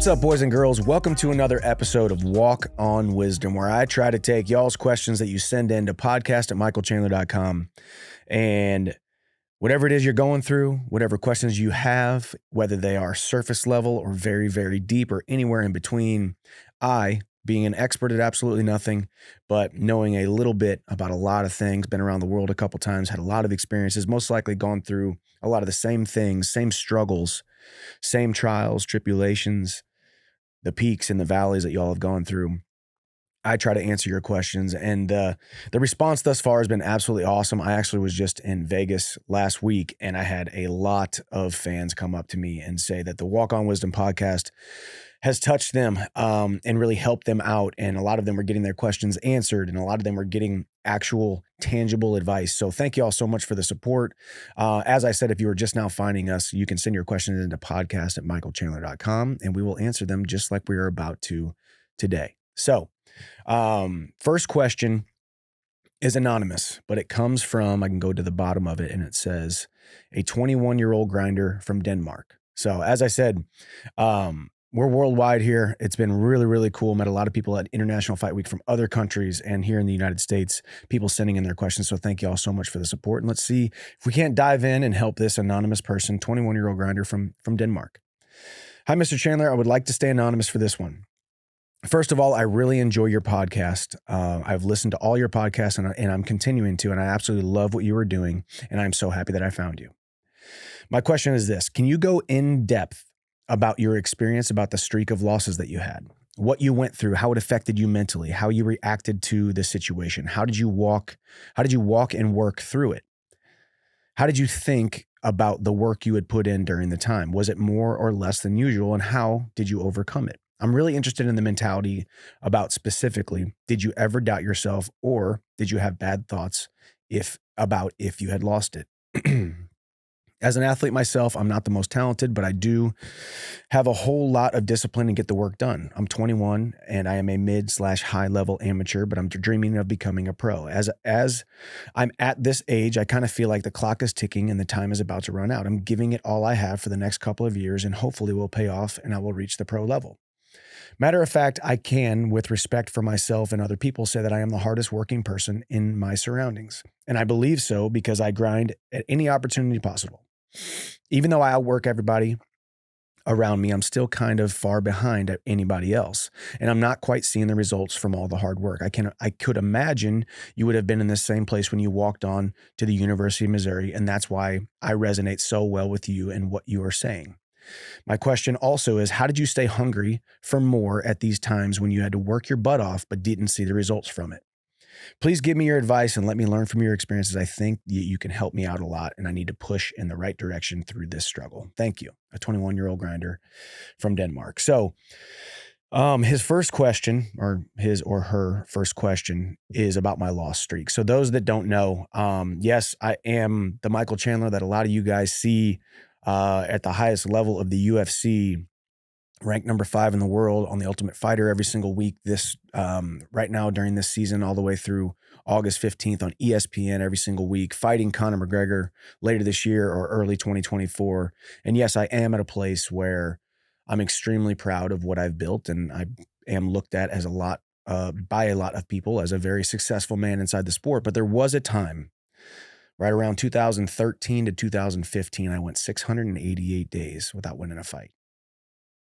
What's up, boys and girls? Welcome to another episode of Walk on Wisdom, where I try to take y'all's questions that you send in to podcast@michaelchandler.com. And whatever it is you're going through, whatever questions you have, whether they are surface level or very, very deep or anywhere in between, I, being an expert at absolutely nothing, but knowing a little bit about a lot of things, been around the world a couple times, had a lot of experiences, most likely gone through a lot of the same things, same struggles, same trials, tribulations, the peaks and the valleys that y'all have gone through. I try to answer your questions, and the response thus far has been absolutely awesome. I actually was just in Vegas last week, and I had a lot of fans come up to me and say that the Walk on Wisdom podcast has touched them and really helped them out. And a lot of them were getting their questions answered, and a lot of them were getting actual tangible advice. So thank you all so much for the support. As I said, if you were just now finding us, you can send your questions into podcast@michaelchandler.com, and we will answer them just like we are about to today. So first question is anonymous, but it comes from, I can go to the bottom of it, and it says, a 21-year-old grinder from Denmark. So as I said, we're worldwide here. It's been really, really cool. Met a lot of people at International Fight Week from other countries and here in the United States, people sending in their questions. So thank you all so much for the support. And let's see if we can't dive in and help this anonymous person, 21-year-old grinder from Denmark. Hi, Mr. Chandler. I would like to stay anonymous for this one. First of all, I really enjoy your podcast. I've listened to all your podcasts and I'm continuing to, and I absolutely love what you are doing. And I'm so happy that I found you. My question is this: can you go in depth about your experience, about the streak of losses that you had, what you went through, how it affected you mentally, how you reacted to the situation? How did you walk and work through it? How did you think about the work you had put in during the time? Was it more or less than usual? And how did you overcome it? I'm really interested in the mentality about specifically, did you ever doubt yourself, or did you have bad thoughts if you had lost it? As an athlete myself, I'm not the most talented, but I do have a whole lot of discipline and get the work done. I'm 21 and I am a mid/high level amateur, but I'm dreaming of becoming a pro. As I'm at this age, I kind of feel like the clock is ticking and the time is about to run out. I'm giving it all I have for the next couple of years, and hopefully will pay off and I will reach the pro level. Matter of fact, I can, with respect for myself and other people, say that I am the hardest working person in my surroundings. And I believe so because I grind at any opportunity possible. Even though I outwork everybody around me, I'm still kind of far behind anybody else. And I'm not quite seeing the results from all the hard work. I could imagine you would have been in the same place when you walked on to the University of Missouri. And that's why I resonate so well with you and what you are saying. My question also is, how did you stay hungry for more at these times when you had to work your butt off but didn't see the results from it? Please give me your advice and let me learn from your experiences. I think you can help me out a lot, and I need to push in the right direction through this struggle. Thank you. A 21-year-old grinder from Denmark. So his first question, or his or her first question, is about my loss streak. So those that don't know, yes, I am the Michael Chandler that a lot of you guys see at the highest level of the UFC, ranked number 5 in the world on The Ultimate Fighter every single week. This right now during this season, all the way through August 15th on ESPN every single week, fighting Conor McGregor later this year or early 2024. And yes, I am at a place where I'm extremely proud of what I've built, and I am looked at as by a lot of people as a very successful man inside the sport. But there was a time right around 2013 to 2015, I went 688 days without winning a fight.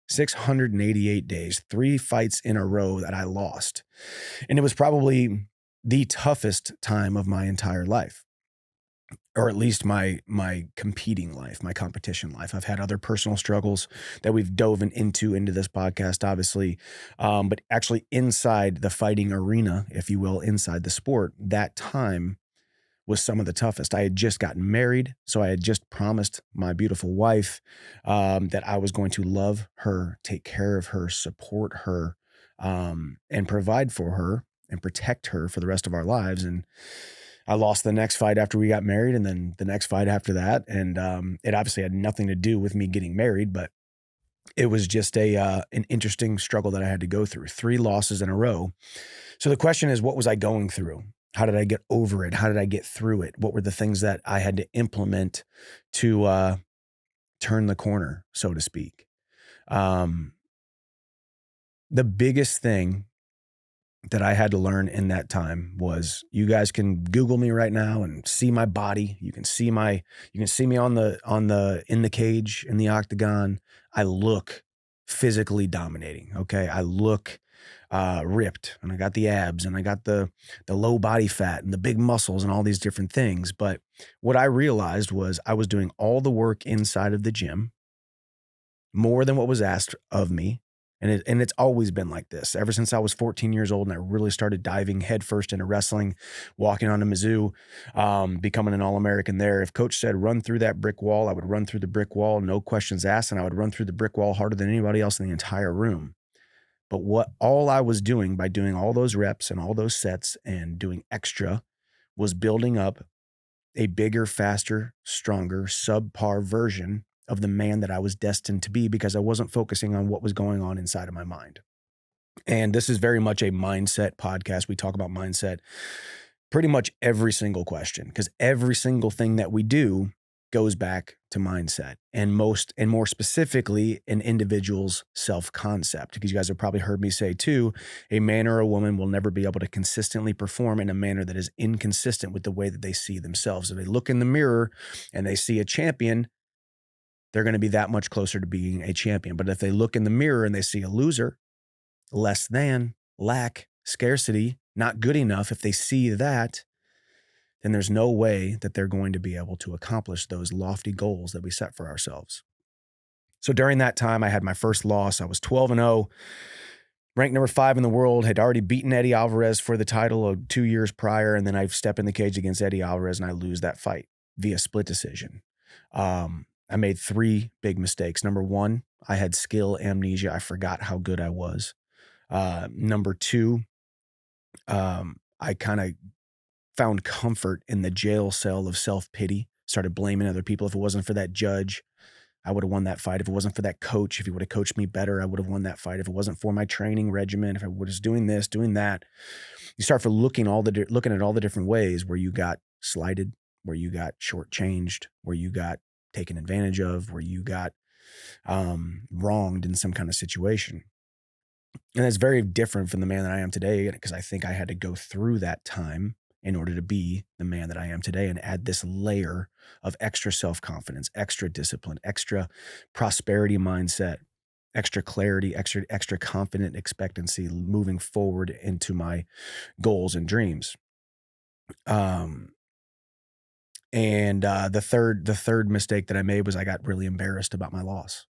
688 days, 3 fights in a row that I lost. And it was probably the toughest time of my entire life, or at least my competing life, my competition life. I've had other personal struggles that we've dove into this podcast, obviously. But actually inside the fighting arena, if you will, inside the sport, that time was some of the toughest. I had just gotten married, so I had just promised my beautiful wife that I was going to love her, take care of her, support her, and provide for her and protect her for the rest of our lives. And I lost the next fight after we got married, and then the next fight after that. And it obviously had nothing to do with me getting married, but it was just an interesting struggle that I had to go through. 3 losses in a row. So the question is, what was I going through? How did I get over it? How did I get through it? What were the things that I had to implement to turn the corner, so to speak? The biggest thing that I had to learn in that time was, you guys can Google me right now and see my body. You can see me in the cage, in the octagon. I look physically dominating. Okay. I look ripped, and I got the abs, and I got the low body fat and the big muscles and all these different things. But what I realized was I was doing all the work inside of the gym, more than what was asked of me. And it's always been like this ever since I was 14 years old, and I really started diving headfirst into wrestling, walking on to Mizzou, becoming an All-American there. If coach said run through that brick wall, I would run through the brick wall, no questions asked, and I would run through the brick wall harder than anybody else in the entire room. But what all I was doing by doing all those reps and all those sets and doing extra was building up a bigger, faster, stronger, subpar version of the man that I was destined to be, because I wasn't focusing on what was going on inside of my mind. And this is very much a mindset podcast. We talk about mindset pretty much every single question, because every single thing that we do goes back to mindset, and more specifically, an individual's self-concept. Because you guys have probably heard me say too, a man or a woman will never be able to consistently perform in a manner that is inconsistent with the way that they see themselves. If they look in the mirror and they see a champion, they're going to be that much closer to being a champion. But if they look in the mirror and they see a loser, less than, lack, scarcity, not good enough, if they see that, then there's no way that they're going to be able to accomplish those lofty goals that we set for ourselves. So during that time, I had my first loss. I was 12-0, ranked number 5 in the world, had already beaten Eddie Alvarez for the title of 2 years prior. And then I step in the cage against Eddie Alvarez and I lose that fight via split decision. I made 3 big mistakes. Number 1, I had skill amnesia. I forgot how good I was. Number 2, I kind of found comfort in the jail cell of self-pity, started blaming other people. If it wasn't for that judge, I would have won that fight. If it wasn't for that coach, if he would have coached me better, I would have won that fight. If it wasn't for my training regimen, if I was doing this, doing that, you start looking at all the different ways where you got slighted, where you got shortchanged, where you got taken advantage of, where you got wronged in some kind of situation. And that's very different from the man that I am today, because I think I had to go through that time in order to be the man that I am today, and add this layer of extra self-confidence, extra discipline, extra prosperity mindset, extra clarity, extra confident expectancy moving forward into my goals and dreams. The third mistake that I made was I got really embarrassed about my loss.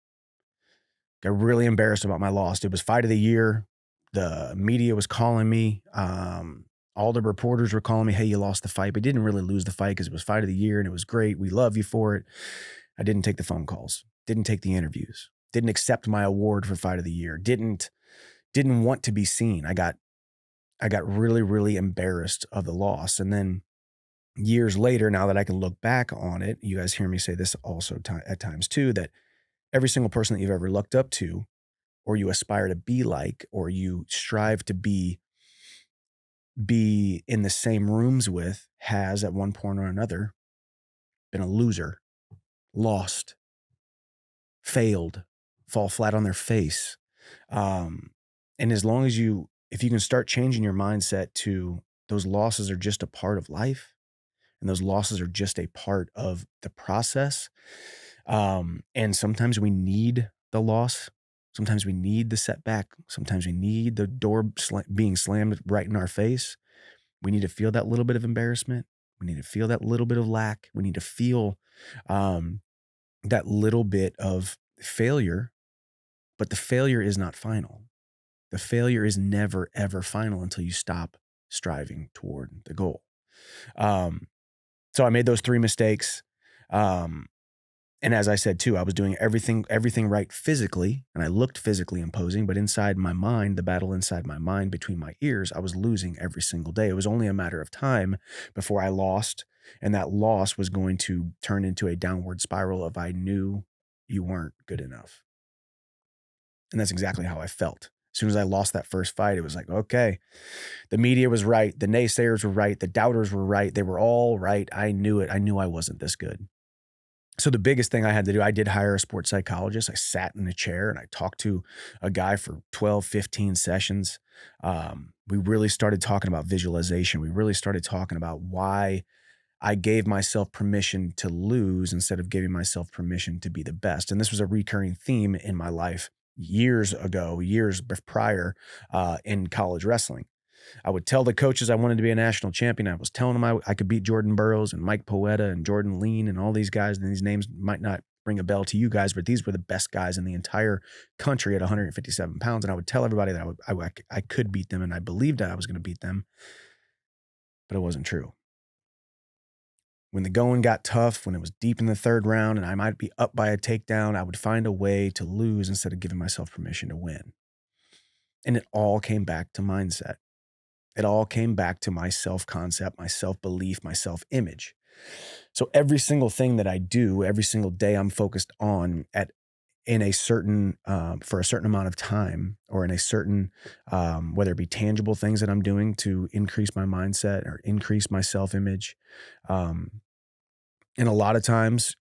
It was fight of the year. The media was calling me. All the reporters were calling me, hey, you lost the fight, but didn't really lose the fight because it was fight of the year and it was great. We love you for it. I didn't take the phone calls, didn't take the interviews, didn't accept my award for fight of the year, didn't want to be seen. I got really, really embarrassed of the loss. And then years later, now that I can look back on it, you guys hear me say this also at times too, that every single person that you've ever looked up to, or you aspire to be like, or you strive to be in the same rooms with, has at one point or another been a loser, lost, failed, fall flat on their face. And as long as if you can start changing your mindset to those losses are just a part of life, and those losses are just a part of the process. And sometimes we need the loss. Sometimes we need the setback. Sometimes we need the door being slammed right in our face. We need to feel that little bit of embarrassment. We need to feel that little bit of lack. We need to feel that little bit of failure, but the failure is not final. The failure is never, ever final until you stop striving toward the goal. So I made those 3 mistakes. And as I said too, I was doing everything right physically, and I looked physically imposing, but inside my mind, the battle inside my mind between my ears, I was losing every single day. It was only a matter of time before I lost, and that loss was going to turn into a downward spiral of I knew you weren't good enough. And that's exactly how I felt. As soon as I lost that first fight, it was like, okay, the media was right. The naysayers were right. The doubters were right. They were all right. I knew it. I knew I wasn't this good. So the biggest thing I had to do, I did hire a sports psychologist. I sat in a chair and I talked to a guy for 12, 15 sessions. We really started talking about visualization. We really started talking about why I gave myself permission to lose instead of giving myself permission to be the best. And this was a recurring theme in my life years ago, prior, in college wrestling. I would tell the coaches I wanted to be a national champion. I was telling them I could beat Jordan Burroughs and Mike Poeta and Jordan Lean and all these guys. And these names might not ring a bell to you guys, but these were the best guys in the entire country at 157 pounds. And I would tell everybody that I could beat them, and I believed that I was going to beat them, but it wasn't true. When the going got tough, when it was deep in the third round and I might be up by a takedown, I would find a way to lose instead of giving myself permission to win. And it all came back to mindset. It all came back to my self-concept, my self-belief, my self-image. So every single thing that I do, every single day I'm focused on in a certain, for a certain amount of time, or in a certain, whether it be tangible things that I'm doing to increase my mindset or increase my self-image. And a lot of times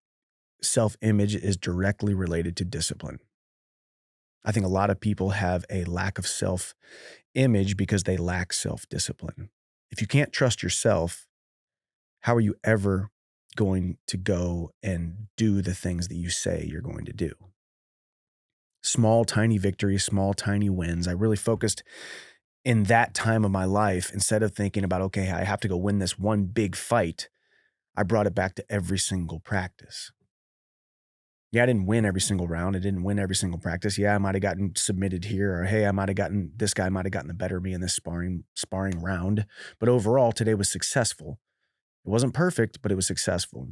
self-image is directly related to discipline. I think a lot of people have a lack of self-image because they lack self-discipline. If you can't trust yourself, how are you ever going to go and do the things that you say you're going to do? Small, tiny victories, small, tiny wins. I really focused in that time of my life, instead of thinking about, okay, I have to go win this one big fight, I brought it back to every single practice. Yeah, I didn't win every single round. I didn't win every single practice. Yeah, I might have gotten submitted here, or hey, this guy might have gotten the better of me in this sparring round. But overall, today was successful. It wasn't perfect, but it was successful.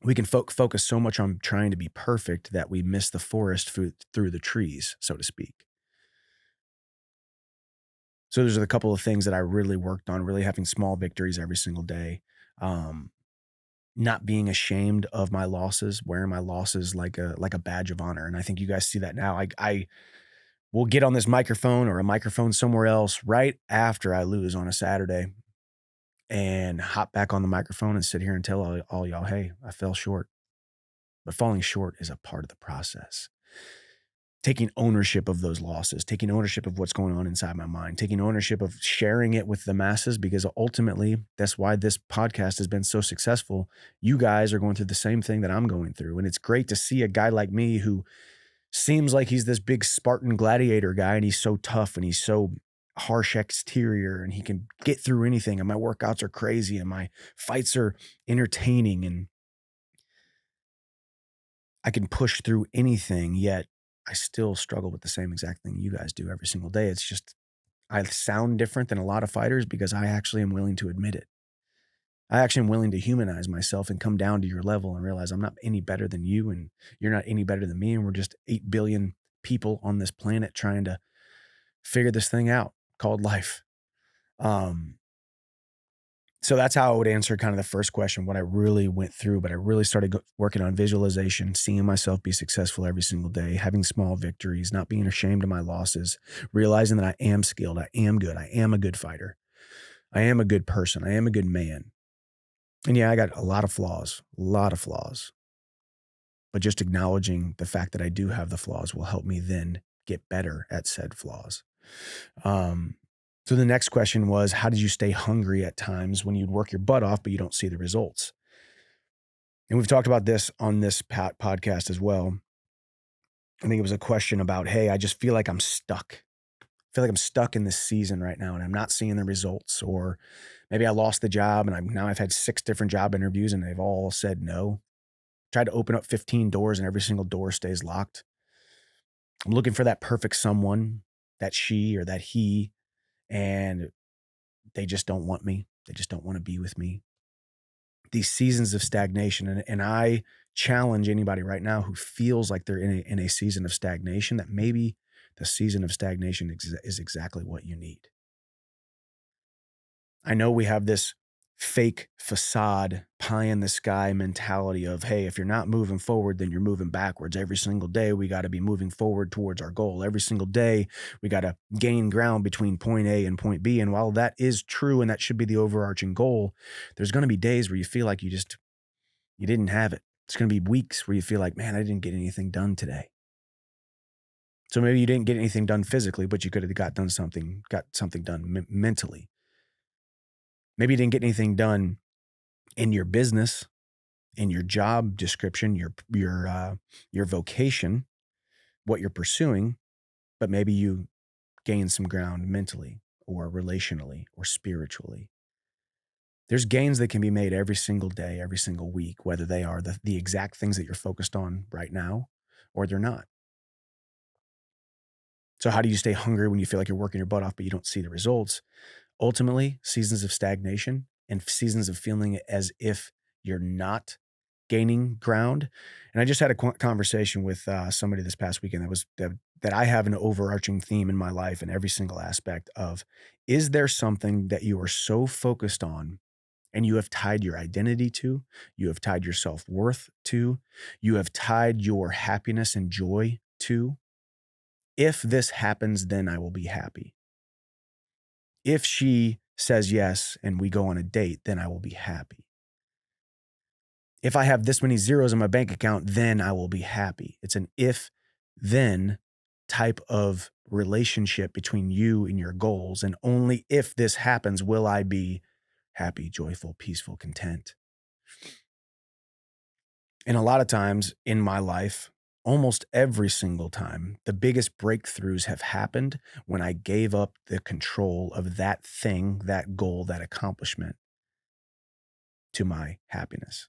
We can focus so much on trying to be perfect that we miss the forest through the trees, so to speak. So those are a couple of things that I really worked on, really having small victories every single day. Um, Not being ashamed of my losses, wearing my losses like a badge of honor. And I think you guys see that now. I will get on this microphone or a microphone somewhere else right after I lose on a Saturday and hop back on the microphone and sit here and tell all y'all, hey, I fell short. But falling short is a part of the process. Taking ownership of those losses, taking ownership of what's going on inside my mind, taking ownership of sharing it with the masses, because ultimately that's why this podcast has been so successful. You guys are going through the same thing that I'm going through. And it's great to see a guy like me who seems like he's this big Spartan gladiator guy, and he's so tough and he's so harsh exterior and he can get through anything. And my workouts are crazy and my fights are entertaining and I can push through anything, yet I still struggle with the same exact thing you guys do every single day. It's just, I sound different than a lot of fighters because I actually am willing to admit it. I actually am willing to humanize myself and come down to your level and realize I'm not any better than you and you're not any better than me. And we're just 8 billion people on this planet trying to figure this thing out called life. So that's how I would answer kind of the first question, what I really went through, but I really started working on visualization, seeing myself be successful every single day, having small victories, not being ashamed of my losses, realizing that I am skilled, I am good, I am a good fighter, I am a good person, I am a good man. And yeah, I got a lot of flaws, but just acknowledging the fact that I do have the flaws will help me then get better at said flaws. So the next question was, how did you stay hungry at times when you'd work your butt off, but you don't see the results? And we've talked about this on this podcast as well. I think it was a question about, hey, I just feel like I'm stuck. I feel like I'm stuck in this season right now and I'm not seeing the results. Or maybe I lost the job and now I've had 6 different job interviews and they've all said no. Tried to open up 15 doors and every single door stays locked. I'm looking for that perfect someone, that she or that he, and they just don't want me. They just don't want to be with me. These seasons of stagnation. And I challenge anybody right now who feels like they're in a season of stagnation, that maybe the season of stagnation is exactly what you need. I know we have this fake facade, pie in the sky mentality of, hey, if you're not moving forward, then you're moving backwards. Every single day, we got to be moving forward towards our goal. Every single day, we got to gain ground between point A and point B. And while that is true, and that should be the overarching goal, there's going to be days where you feel like you didn't have it. There's going to be weeks where you feel like, man, I didn't get anything done today. So maybe you didn't get anything done physically, but you could have got something done mentally. Maybe you didn't get anything done in your business, in your job description, your vocation, what you're pursuing, but maybe you gained some ground mentally or relationally or spiritually. There's gains that can be made every single day, every single week, whether they are the exact things that you're focused on right now or they're not. So how do you stay hungry when you feel like you're working your butt off, but you don't see the results? Ultimately, seasons of stagnation and seasons of feeling as if you're not gaining ground. And I just had a conversation with somebody this past weekend that I have an overarching theme in my life in every single aspect of, is there something that you are so focused on and you have tied your identity to, you have tied your self-worth to, you have tied your happiness and joy to? If this happens, then I will be happy. If she says yes and we go on a date, then I will be happy. If I have this many zeros in my bank account, then I will be happy. It's an if then type of relationship between you and your goals. And only if this happens will I be happy, joyful, peaceful, content. And a lot of times in my life, almost every single time, the biggest breakthroughs have happened when I gave up the control of that thing, that goal, that accomplishment to my happiness.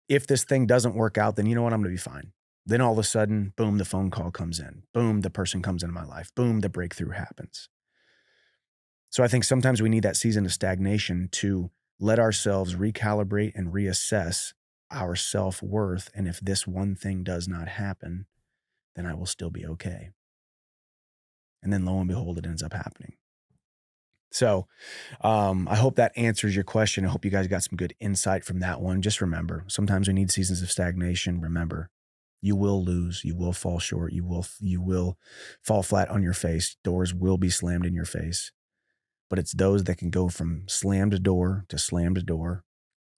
If this thing doesn't work out, then you know what? I'm going to be fine. Then all of a sudden, boom, the phone call comes in. Boom, the person comes into my life. Boom, the breakthrough happens. So I think sometimes we need that season of stagnation to let ourselves recalibrate and reassess our self-worth. And if this one thing does not happen, then I will still be okay. And then lo and behold, it ends up happening. So I hope that answers your question. I hope you guys got some good insight from that one. Just remember, sometimes we need seasons of stagnation. Remember, you will lose. You will fall short. You will fall flat on your face. Doors will be slammed in your face. But it's those that can go from slammed door to slammed door,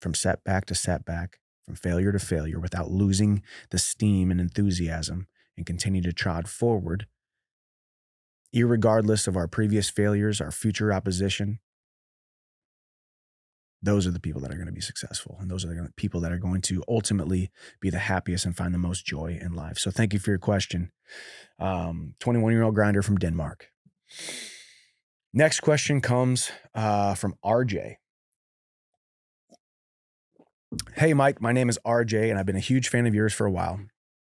from setback to setback, from failure to failure without losing the steam and enthusiasm, and continue to trod forward, irregardless of our previous failures, our future opposition. Those are the people that are going to be successful. And those are the people that are going to ultimately be the happiest and find the most joy in life. So thank you for your question. 21-year-old grinder from Denmark. Next question comes from RJ. Hey, Mike, my name is RJ, and I've been a huge fan of yours for a while.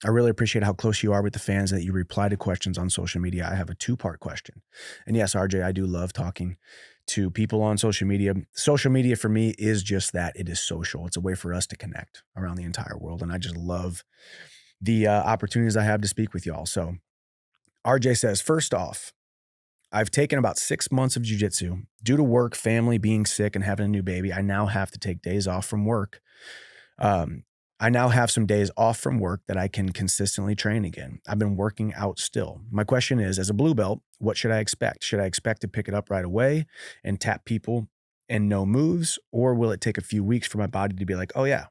I really appreciate how close you are with the fans, that you reply to questions on social media. I have a two-part question. And yes, RJ, I do love talking to people on social media. Social media for me is just that. It is social. It's a way for us to connect around the entire world. And I just love the opportunities I have to speak with y'all. So RJ says, first off, I've taken about 6 months of jujitsu. Due to work, family, being sick, and having a new baby, I now have to take days off from work. I now have some days off from work that I can consistently train again. I've been working out still. My question is, as a blue belt, what should I expect? Should I expect to pick it up right away and tap people and know moves? Or will it take a few weeks for my body to be like, oh yeah,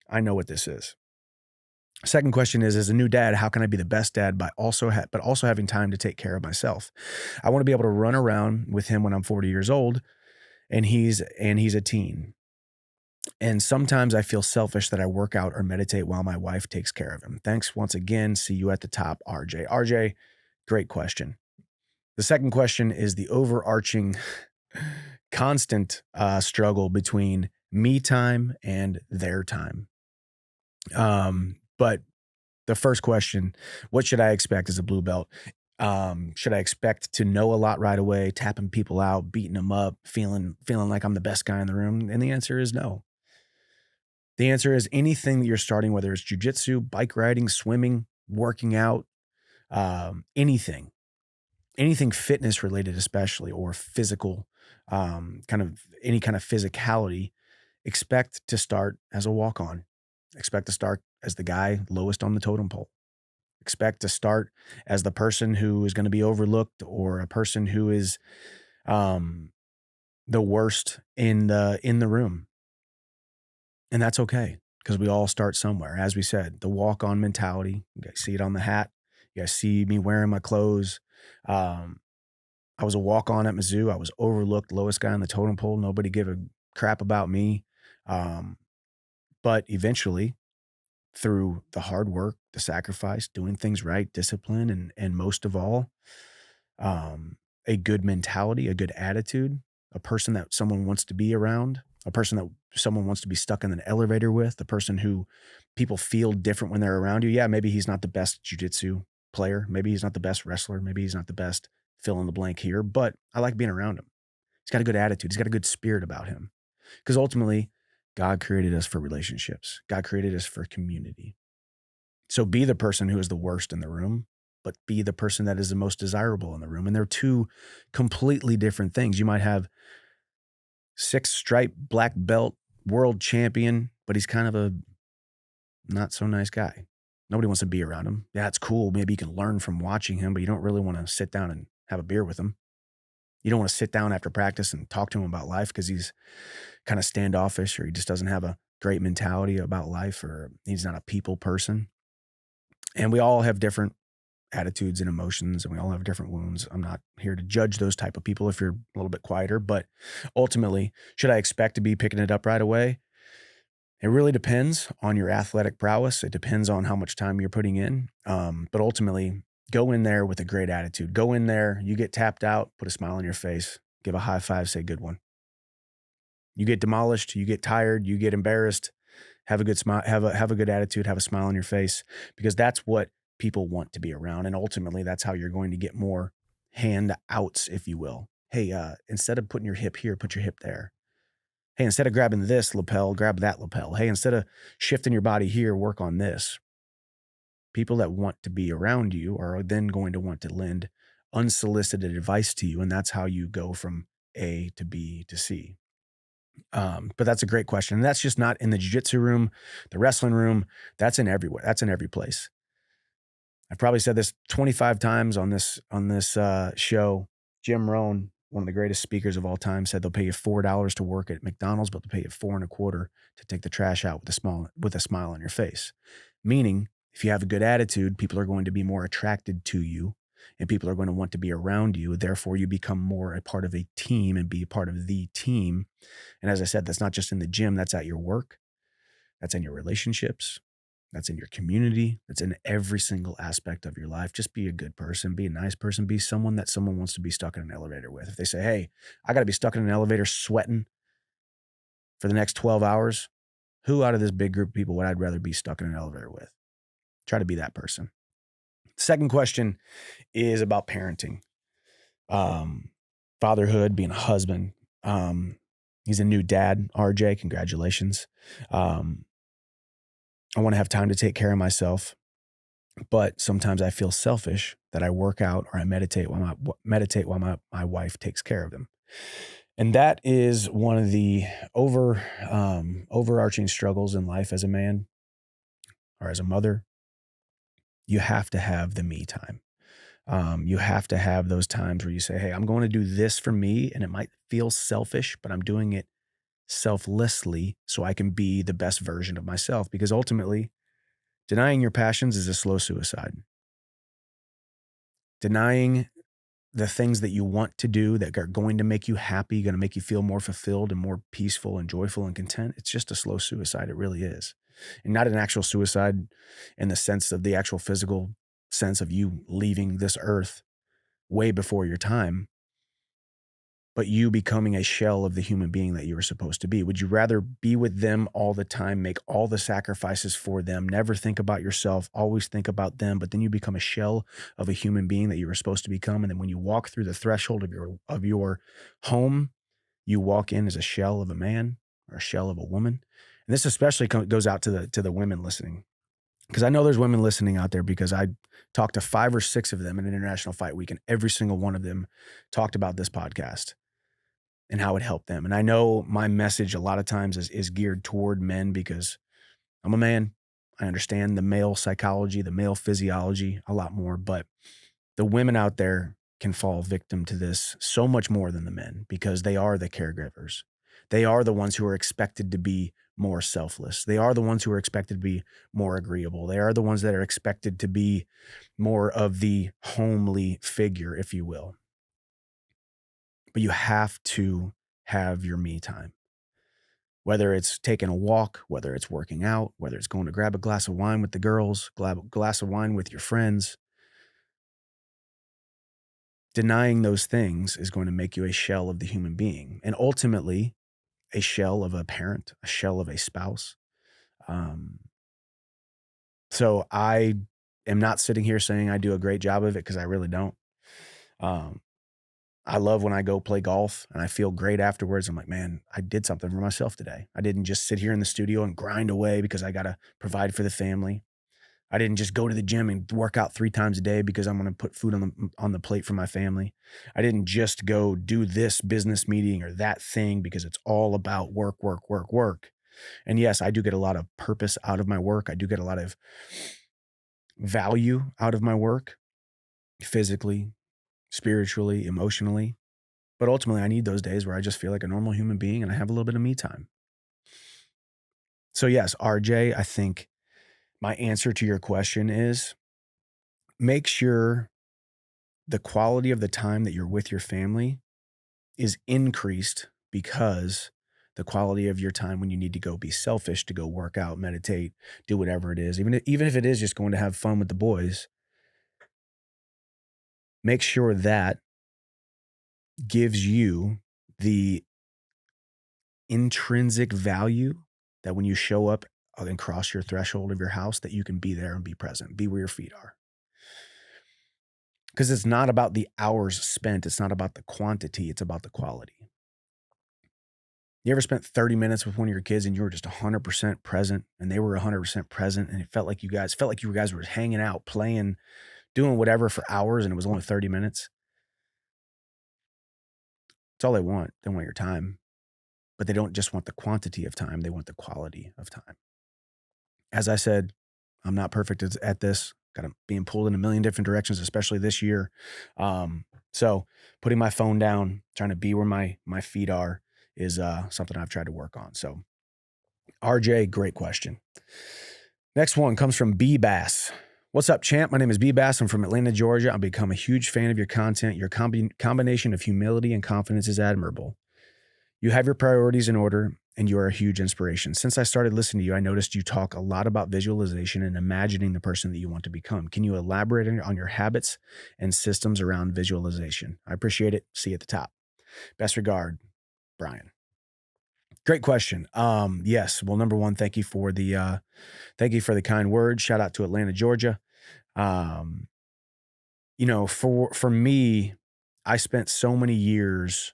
I know what this is? Second question is, as a new dad, how can I be the best dad but also having time to take care of myself? I want to be able to run around with him when I'm 40 years old and he's a teen. And sometimes I feel selfish that I work out or meditate while my wife takes care of him. Thanks once again. See you at the top, RJ. RJ, great question. The second question is the overarching constant struggle between me time and their time. But the first question, what should I expect as a blue belt? Should I expect to know a lot right away, tapping people out, beating them up, feeling like I'm the best guy in the room? And the answer is no. The answer is anything that you're starting, whether it's jujitsu, bike riding, swimming, working out, anything fitness related, especially, or physical, any kind of physicality, expect to start as a walk-on. Expect to start as the guy lowest on the totem pole. Expect to start as the person who is going to be overlooked, or a person who is the worst in the room. And that's okay. because we all start somewhere. As we said, the walk-on mentality. You guys see it on the hat. You guys see me wearing my clothes. Um, I was a walk-on at Mizzou. I was overlooked, lowest guy on the totem pole. Nobody gave a crap about me. Um, but eventually, through the hard work, the sacrifice, doing things right, discipline, and most of all, a good mentality, a good attitude, a person that someone wants to be around, a person that someone wants to be stuck in an elevator with, a person who people feel different when they're around you. Yeah, maybe he's not the best jujitsu player. Maybe he's not the best wrestler. Maybe he's not the best fill in the blank here, but I like being around him. He's got a good attitude. He's got a good spirit about him. Because ultimately, God created us for relationships. God created us for community. So be the person who is the worst in the room, but be the person that is the most desirable in the room. And they're two completely different things. You might have 6-stripe black belt world champion, but he's kind of a not so nice guy. Nobody wants to be around him. Yeah, it's cool. Maybe you can learn from watching him, but you don't really want to sit down and have a beer with him. You don't want to sit down after practice and talk to him about life because he's kind of standoffish or he just doesn't have a great mentality about life or he's not a people person. And we all have different attitudes and emotions and we all have different wounds. I'm not here to judge those type of people if you're a little bit quieter, but ultimately, should I expect to be picking it up right away? It really depends on your athletic prowess. It depends on how much time you're putting in. But ultimately, go in there with a great attitude. Go in there, you get tapped out, put a smile on your face, give a high five, say good one. You get demolished, you get tired, you get embarrassed, have a good smile, have a good attitude, have a smile on your face, because that's what people want to be around. And ultimately, that's how you're going to get more handouts, if you will. Hey, instead of putting your hip here, put your hip there. Hey, instead of grabbing this lapel, grab that lapel. Hey, instead of shifting your body here, work on this. People that want to be around you are then going to want to lend unsolicited advice to you. And that's how you go from A to B to C. But that's a great question. And that's just not in the jiu-jitsu room, the wrestling room. That's in everywhere. That's in every place. I've probably said this 25 times on this show. Jim Rohn, one of the greatest speakers of all time, said they'll pay you $4 to work at McDonald's, but they'll pay you $4.25 to take the trash out with a smile on your face. Meaning, if you have a good attitude, people are going to be more attracted to you, and people are going to want to be around you. Therefore, you become more a part of a team and be a part of the team. And as I said, that's not just in the gym, that's at your work, that's in your relationships, that's in your community, that's in every single aspect of your life. Just be a good person, be a nice person, be someone that someone wants to be stuck in an elevator with. If they say, hey, I got to be stuck in an elevator sweating for the next 12 hours, who out of this big group of people would I rather be stuck in an elevator with? Try to be that person. Second question is about parenting, fatherhood, being a husband. He's a new dad, RJ. Congratulations. I want to have time to take care of myself, but sometimes I feel selfish that I work out or I meditate while my wife takes care of them. And that is one of the overarching struggles in life as a man or as a mother. You have to have the me time. You have to have those times where you say, hey, I'm going to do this for me. And it might feel selfish, but I'm doing it selflessly so I can be the best version of myself. Because ultimately, denying your passions is a slow suicide. Denying the things that you want to do that are going to make you happy, going to make you feel more fulfilled and more peaceful and joyful and content, it's just a slow suicide. It really is. And not an actual suicide in the sense of the actual physical sense of you leaving this earth way before your time, but you becoming a shell of the human being that you were supposed to be. Would you rather be with them all the time, make all the sacrifices for them, never think about yourself, always think about them, but then you become a shell of a human being that you were supposed to become? And then when you walk through the threshold of your home, you walk in as a shell of a man or a shell of a woman. And this especially goes out to the women listening, because I know there's women listening out there, because I talked to 5 or 6 of them in International Fight Week, and every single one of them talked about this podcast and how it helped them. And I know my message a lot of times is geared toward men because I'm a man. I understand the male psychology, the male physiology a lot more, but the women out there can fall victim to this so much more than the men, because they are the caregivers. They are the ones who are expected to be more selfless. They are the ones who are expected to be more agreeable. They are the ones that are expected to be more of the homely figure, if you will. But you have to have your me time. Whether it's taking a walk, whether it's working out, whether it's going to grab a glass of wine with the girls, grab a glass of wine with your friends, denying those things is going to make you a shell of the human being, and ultimately a shell of a parent, a shell of a spouse. Um, so I am not sitting here saying I do a great job of it, because I really don't. Um, I love when I go play golf and I feel great afterwards. I'm like, man, I did something for myself today. I didn't just sit here in the studio and grind away because I got to provide for the family. I didn't just go to the gym and work out 3 times a day because I'm going to put food on the plate for my family. I didn't just go do this business meeting or that thing because it's all about work, work, work, work. And yes, I do get a lot of purpose out of my work. I do get a lot of value out of my work, physically, spiritually, emotionally. But ultimately, I need those days where I just feel like a normal human being and I have a little bit of me time. So yes, RJ, I think my answer to your question is, make sure the quality of the time that you're with your family is increased, because the quality of your time when you need to go be selfish, to go work out, meditate, do whatever it is, even if it is just going to have fun with the boys, make sure that gives you the intrinsic value that when you show up and cross your threshold of your house, that you can be there and be present, be where your feet are. Because it's not about the hours spent. It's not about the quantity. It's about the quality. You ever spent 30 minutes with one of your kids and you were just 100% present and they were 100% present, and it felt like you guys were hanging out, playing, doing whatever for hours, and it was only 30 minutes? It's all they want. They want your time, but they don't just want the quantity of time. They want the quality of time. As I said, I'm not perfect at this. Got being pulled in a million different directions, especially this year. So putting my phone down, trying to be where my feet are, is something I've tried to work on. So RJ, great question. Next one comes from B Bass. What's up, champ? My name is B Bass. I'm from Atlanta, Georgia. I've become a huge fan of your content. Your combination of humility and confidence is admirable. You have your priorities in order, and you are a huge inspiration. Since I started listening to you, I noticed you talk a lot about visualization and imagining the person that you want to become. Can you elaborate on your habits and systems around visualization? I appreciate it. See you at the top. Best regard, Brian. Great question. Yes. Well, number one, thank you for the kind words. Shout out to Atlanta, Georgia. Um, for me, I spent so many years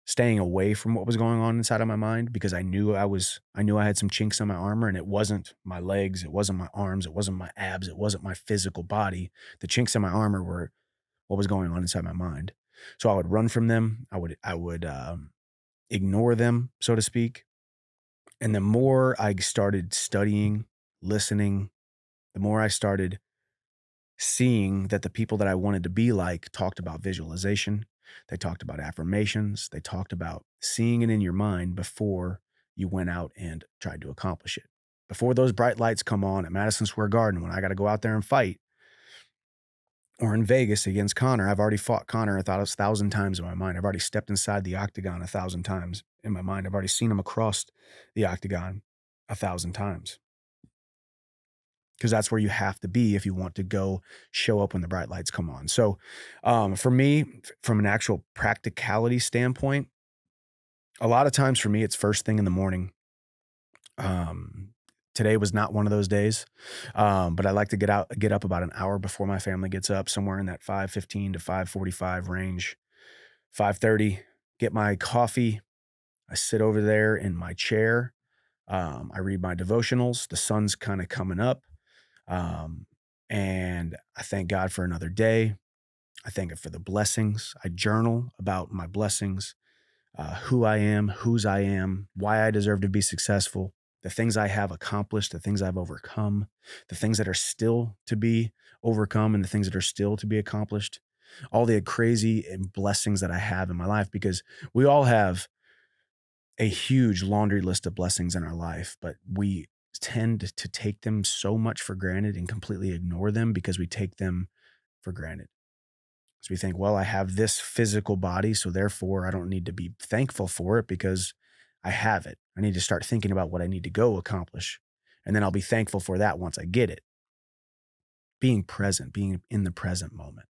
staying away from what was going on inside of my mind, because I knew I had some chinks in my armor, and it wasn't my legs, it wasn't my arms, it wasn't my abs, it wasn't my physical body. The chinks in my armor were what was going on inside my mind. So I would run from them. I would ignore them, so to speak. And the more I started studying, listening, the more I started seeing that the people that I wanted to be like talked about visualization. They talked about affirmations. They talked about seeing it in your mind before you went out and tried to accomplish it. Before those bright lights come on at Madison Square Garden, when I got to go out there and fight, or in Vegas against Connor, I've already fought Connor 1,000 times in my mind. I've already stepped inside the octagon 1,000 times in my mind. I've already seen him across the octagon 1,000 times. Because that's where you have to be if you want to go show up when the bright lights come on. So for me, from an actual practicality standpoint, a lot of times for me, it's first thing in the morning. Today was not one of those days, but I like to get up about an hour before my family gets up, somewhere in that 5:15 to 5:45 range. 5:30, get my coffee. I sit over there in my chair. I read my devotionals. The sun's kind of coming up. Um, and I thank God for another day. I thank Him for the blessings. I journal about my blessings, who I am, whose I am, why I deserve to be successful, the things I have accomplished, the things I've overcome, the things that are still to be overcome, and the things that are still to be accomplished, all the crazy and blessings that I have in my life, because we all have a huge laundry list of blessings in our life, but we tend to take them so much for granted and completely ignore them because we take them for granted. So we think, well, I have this physical body, so therefore I don't need to be thankful for it because I have it. I need to start thinking about what I need to go accomplish. And then I'll be thankful for that once I get it. Being present, being in the present moment.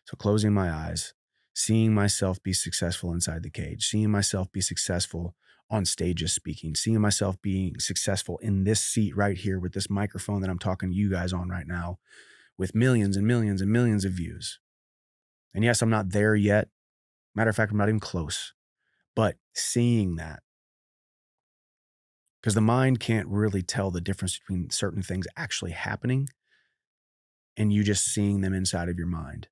So closing my eyes, seeing myself be successful inside the cage, seeing myself be successful on stages speaking, seeing myself being successful in this seat right here with this microphone that I'm talking to you guys on right now with millions and millions and millions of views. And yes, I'm not there yet. Matter of fact, I'm not even close, but seeing that, because the mind can't really tell the difference between certain things actually happening and you just seeing them inside of your mind.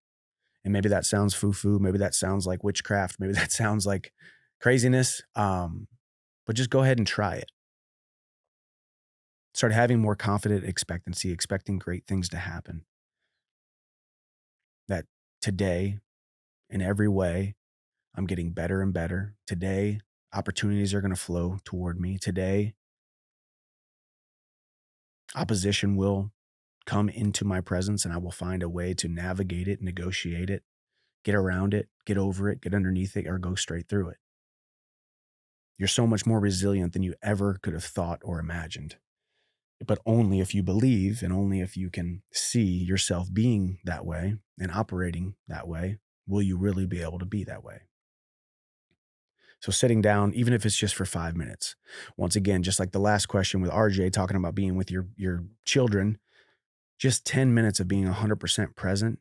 And maybe that sounds foo-foo. Maybe that sounds like witchcraft. Maybe that sounds like craziness. But just go ahead and try it. Start having more confident expectancy, expecting great things to happen. That today, in every way, I'm getting better and better. Today, opportunities are going to flow toward me. Today, opposition will come into my presence and I will find a way to navigate it, negotiate it, get around it, get over it, get underneath it, or go straight through it. You're so much more resilient than you ever could have thought or imagined. But only if you believe and only if you can see yourself being that way and operating that way, will you really be able to be that way. So sitting down, even if it's just for 5 minutes, once again, just like the last question with RJ talking about being with your children, just 10 minutes of being 100% present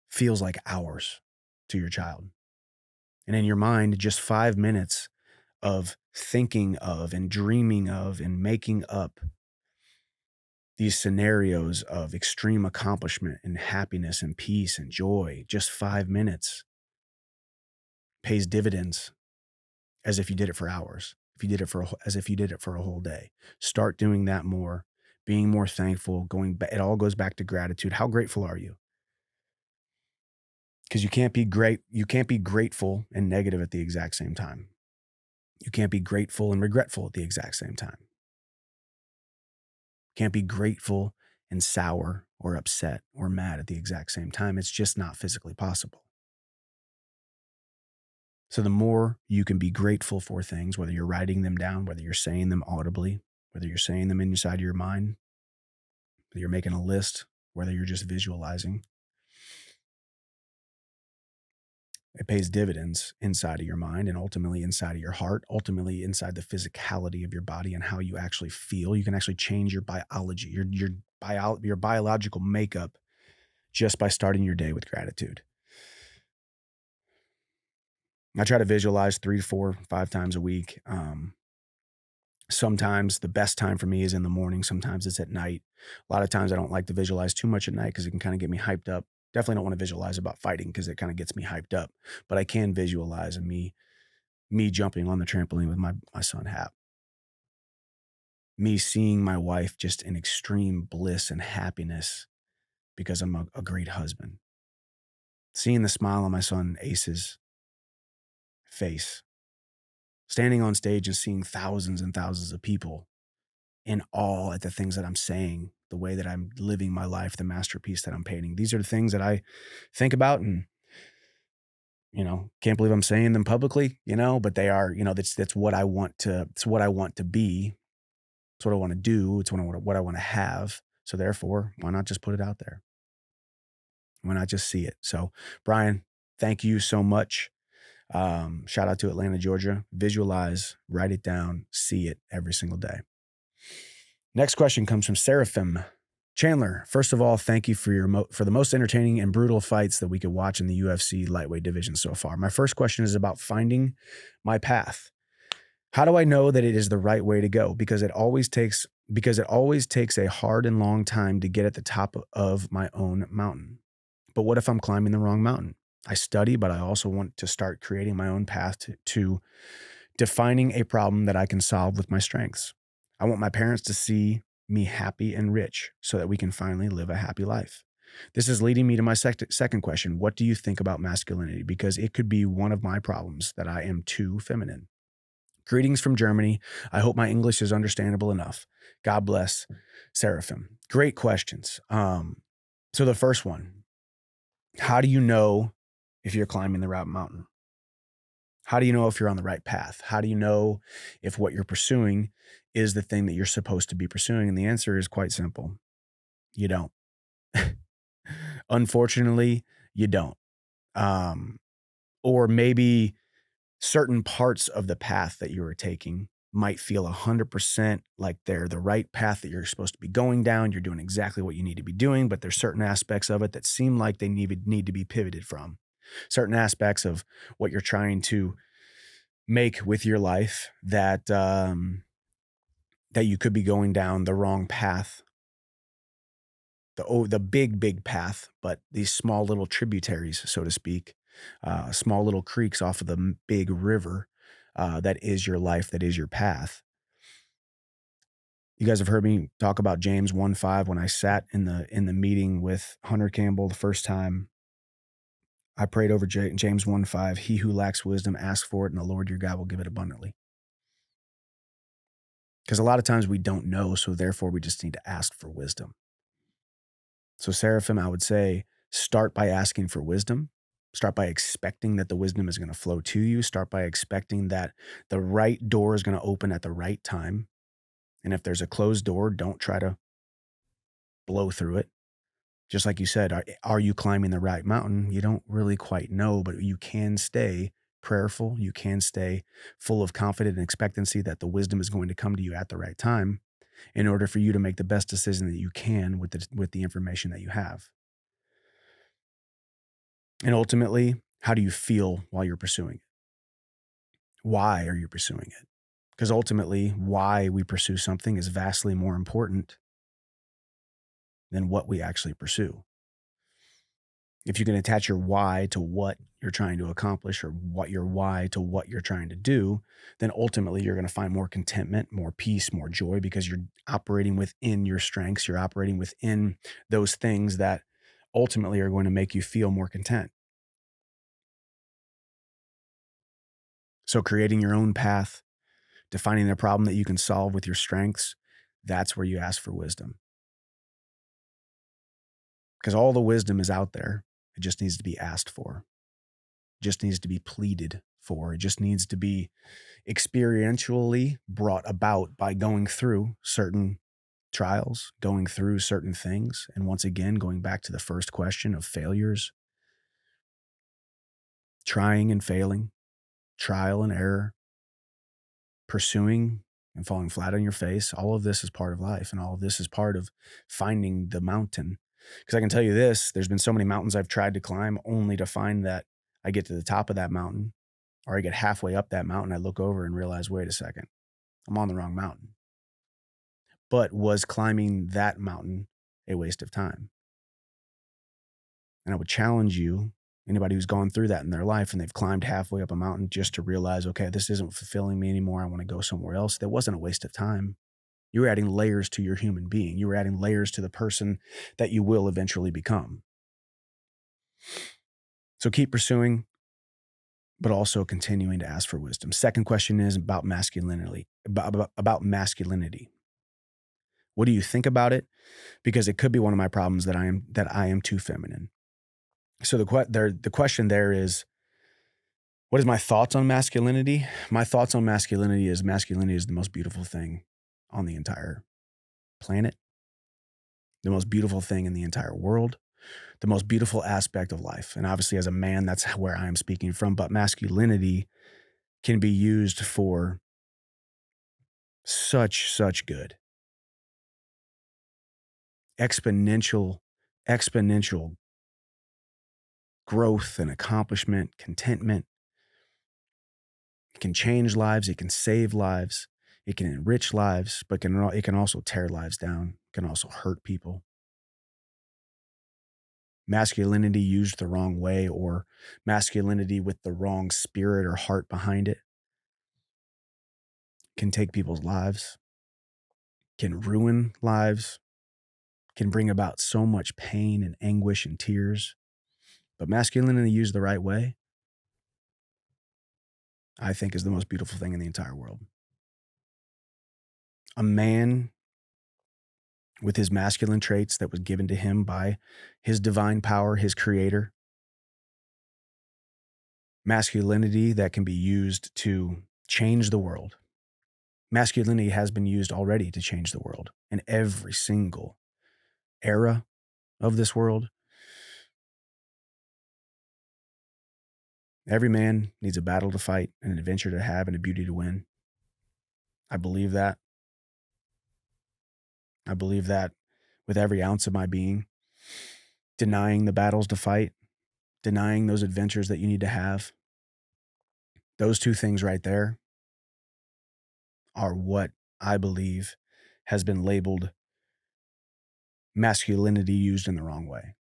feels like hours to your child. And in your mind, just 5 minutes of thinking of and dreaming of and making up these scenarios of extreme accomplishment and happiness and peace and joy, just 5 minutes pays dividends as if you did it for hours. If you did it as if you did it for a whole day. Start doing that more, being more thankful, going back. It all goes back to gratitude. How grateful are you? Because you can't be grateful and negative at the exact same time. You can't be grateful and regretful at the exact same time. Can't be grateful and sour or upset or mad at the exact same time. It's just not physically possible. So the more you can be grateful for things, whether you're writing them down, whether you're saying them audibly, whether you're saying them inside your mind, whether you're making a list, whether you're just visualizing, it pays dividends inside of your mind and ultimately inside of your heart, ultimately inside the physicality of your body and how you actually feel. You can actually change your biology, your biological makeup just by starting your day with gratitude. I try to visualize 3, 4, 5 times a week. Sometimes the best time for me is in the morning. Sometimes it's at night. A lot of times I don't like to visualize too much at night because it can kind of get me hyped up. Definitely don't want to visualize about fighting because it kind of gets me hyped up. But I can visualize me jumping on the trampoline with my son Hap. Me seeing my wife just in extreme bliss and happiness because I'm a great husband. Seeing the smile on my son Ace's face. Standing on stage and seeing thousands and thousands of people in awe at the things that I'm saying, the way that I'm living my life, the masterpiece that I'm painting. These are the things that I think about and, can't believe I'm saying them publicly, but they are, that's what I want to, it's what I want to be. It's what I want to do. It's what I want to have. So therefore, why not just put it out there? Why not just see it? So Brian, thank you so much. Shout out to Atlanta, Georgia. Visualize, write it down, see it every single day. Next question comes from Seraphim. Chandler, first of all, thank you for the most entertaining and brutal fights that we could watch in the UFC lightweight division so far. My first question is about finding my path. How do I know that it is the right way to go? Because it always takes a hard and long time to get at the top of my own mountain. But what if I'm climbing the wrong mountain? I study, but I also want to start creating my own path to defining a problem that I can solve with my strengths. I want my parents to see me happy and rich so that we can finally live a happy life. This is leading me to my second question. What do you think about masculinity? Because it could be one of my problems that I am too feminine. Greetings from Germany. I hope my English is understandable enough. God bless, Seraphim. Great questions. So the first one, how do you know if you're climbing the right mountain? How do you know if you're on the right path? How do you know if what you're pursuing is the thing that you're supposed to be pursuing? And the answer is quite simple. You don't. Unfortunately, you don't. Um, or maybe certain parts of the path that you are taking might feel 100% like they're the right path that you're supposed to be going down. You're doing exactly what you need to be doing, but there's certain aspects of it that seem like they need to be pivoted from. Certain aspects of what you're trying to make with your life that you could be going down the wrong path, the big path, but these small little tributaries, so to speak, small little creeks off of the big river, that is your life, that is your path. You guys have heard me talk about James 1:5 when I sat in the meeting with Hunter Campbell the first time. I prayed over James 1:5. He who lacks wisdom, ask for it, and the Lord your God will give it abundantly. Because a lot of times we don't know, so therefore we just need to ask for wisdom. So, Seraphim, I would say start by asking for wisdom. Start by expecting that the wisdom is going to flow to you. Start by expecting that the right door is going to open at the right time. And if there's a closed door, don't try to blow through it. Just like you said, are you climbing the right mountain? You don't really quite know, but you can stay prayerful. You can stay full of confidence and expectancy that the wisdom is going to come to you at the right time in order for you to make the best decision that you can with the information that you have. And ultimately, how do you feel while you're pursuing it? Why are you pursuing it? Because ultimately, why we pursue something is vastly more important than what we actually pursue. If you can attach your why to what you're trying to accomplish or what your why to what you're trying to do, then ultimately you're going to find more contentment, more peace, more joy because you're operating within your strengths. You're operating within those things that ultimately are going to make you feel more content. So creating your own path, defining the problem that you can solve with your strengths, that's where you ask for wisdom. Because all the wisdom is out there. It just needs to be asked for. It just needs to be pleaded for. It just needs to be experientially brought about by going through certain trials, going through certain things. And once again, going back to the first question of failures, trying and failing, trial and error, pursuing and falling flat on your face. All of this is part of life, and all of this is part of finding the mountain. Because I can tell you this, there's been so many mountains I've tried to climb only to find that I get to the top of that mountain or I get halfway up that mountain. I look over and realize, wait a second, I'm on the wrong mountain. But was climbing that mountain a waste of time? And I would challenge you, anybody who's gone through that in their life and they've climbed halfway up a mountain just to realize, okay, this isn't fulfilling me anymore. I want to go somewhere else. That wasn't a waste of time. You were adding layers to your human being. You were adding layers to the person that you will eventually become. So keep pursuing, but also continuing to ask for wisdom. Second question is about masculinity. About masculinity. What do you think about it? Because it could be one of my problems that I am too feminine. So the question there is, what is my thoughts on masculinity? My thoughts on masculinity is the most beautiful thing on the entire planet, the most beautiful thing in the entire world, the most beautiful aspect of life. And obviously, as a man, that's where I am speaking from. But masculinity can be used for such good, exponential growth and accomplishment, contentment. It can change lives. It can save lives. It can enrich lives, but it can also tear lives down. It can also hurt people. Masculinity used the wrong way, or masculinity with the wrong spirit or heart behind it, can take people's lives, can ruin lives, can bring about so much pain and anguish and tears. But masculinity used the right way I think is the most beautiful thing in the entire world. A man with his masculine traits that was given to him by his divine power, his creator, masculinity that can be used to change the world. Masculinity has been used already to change the world in every single era of this world. Every man needs a battle to fight, and an adventure to have, and a beauty to win. I believe that. I believe that with every ounce of my being. Denying the battles to fight, denying those adventures that you need to have. Those two things right there are what I believe has been labeled masculinity used in the wrong way.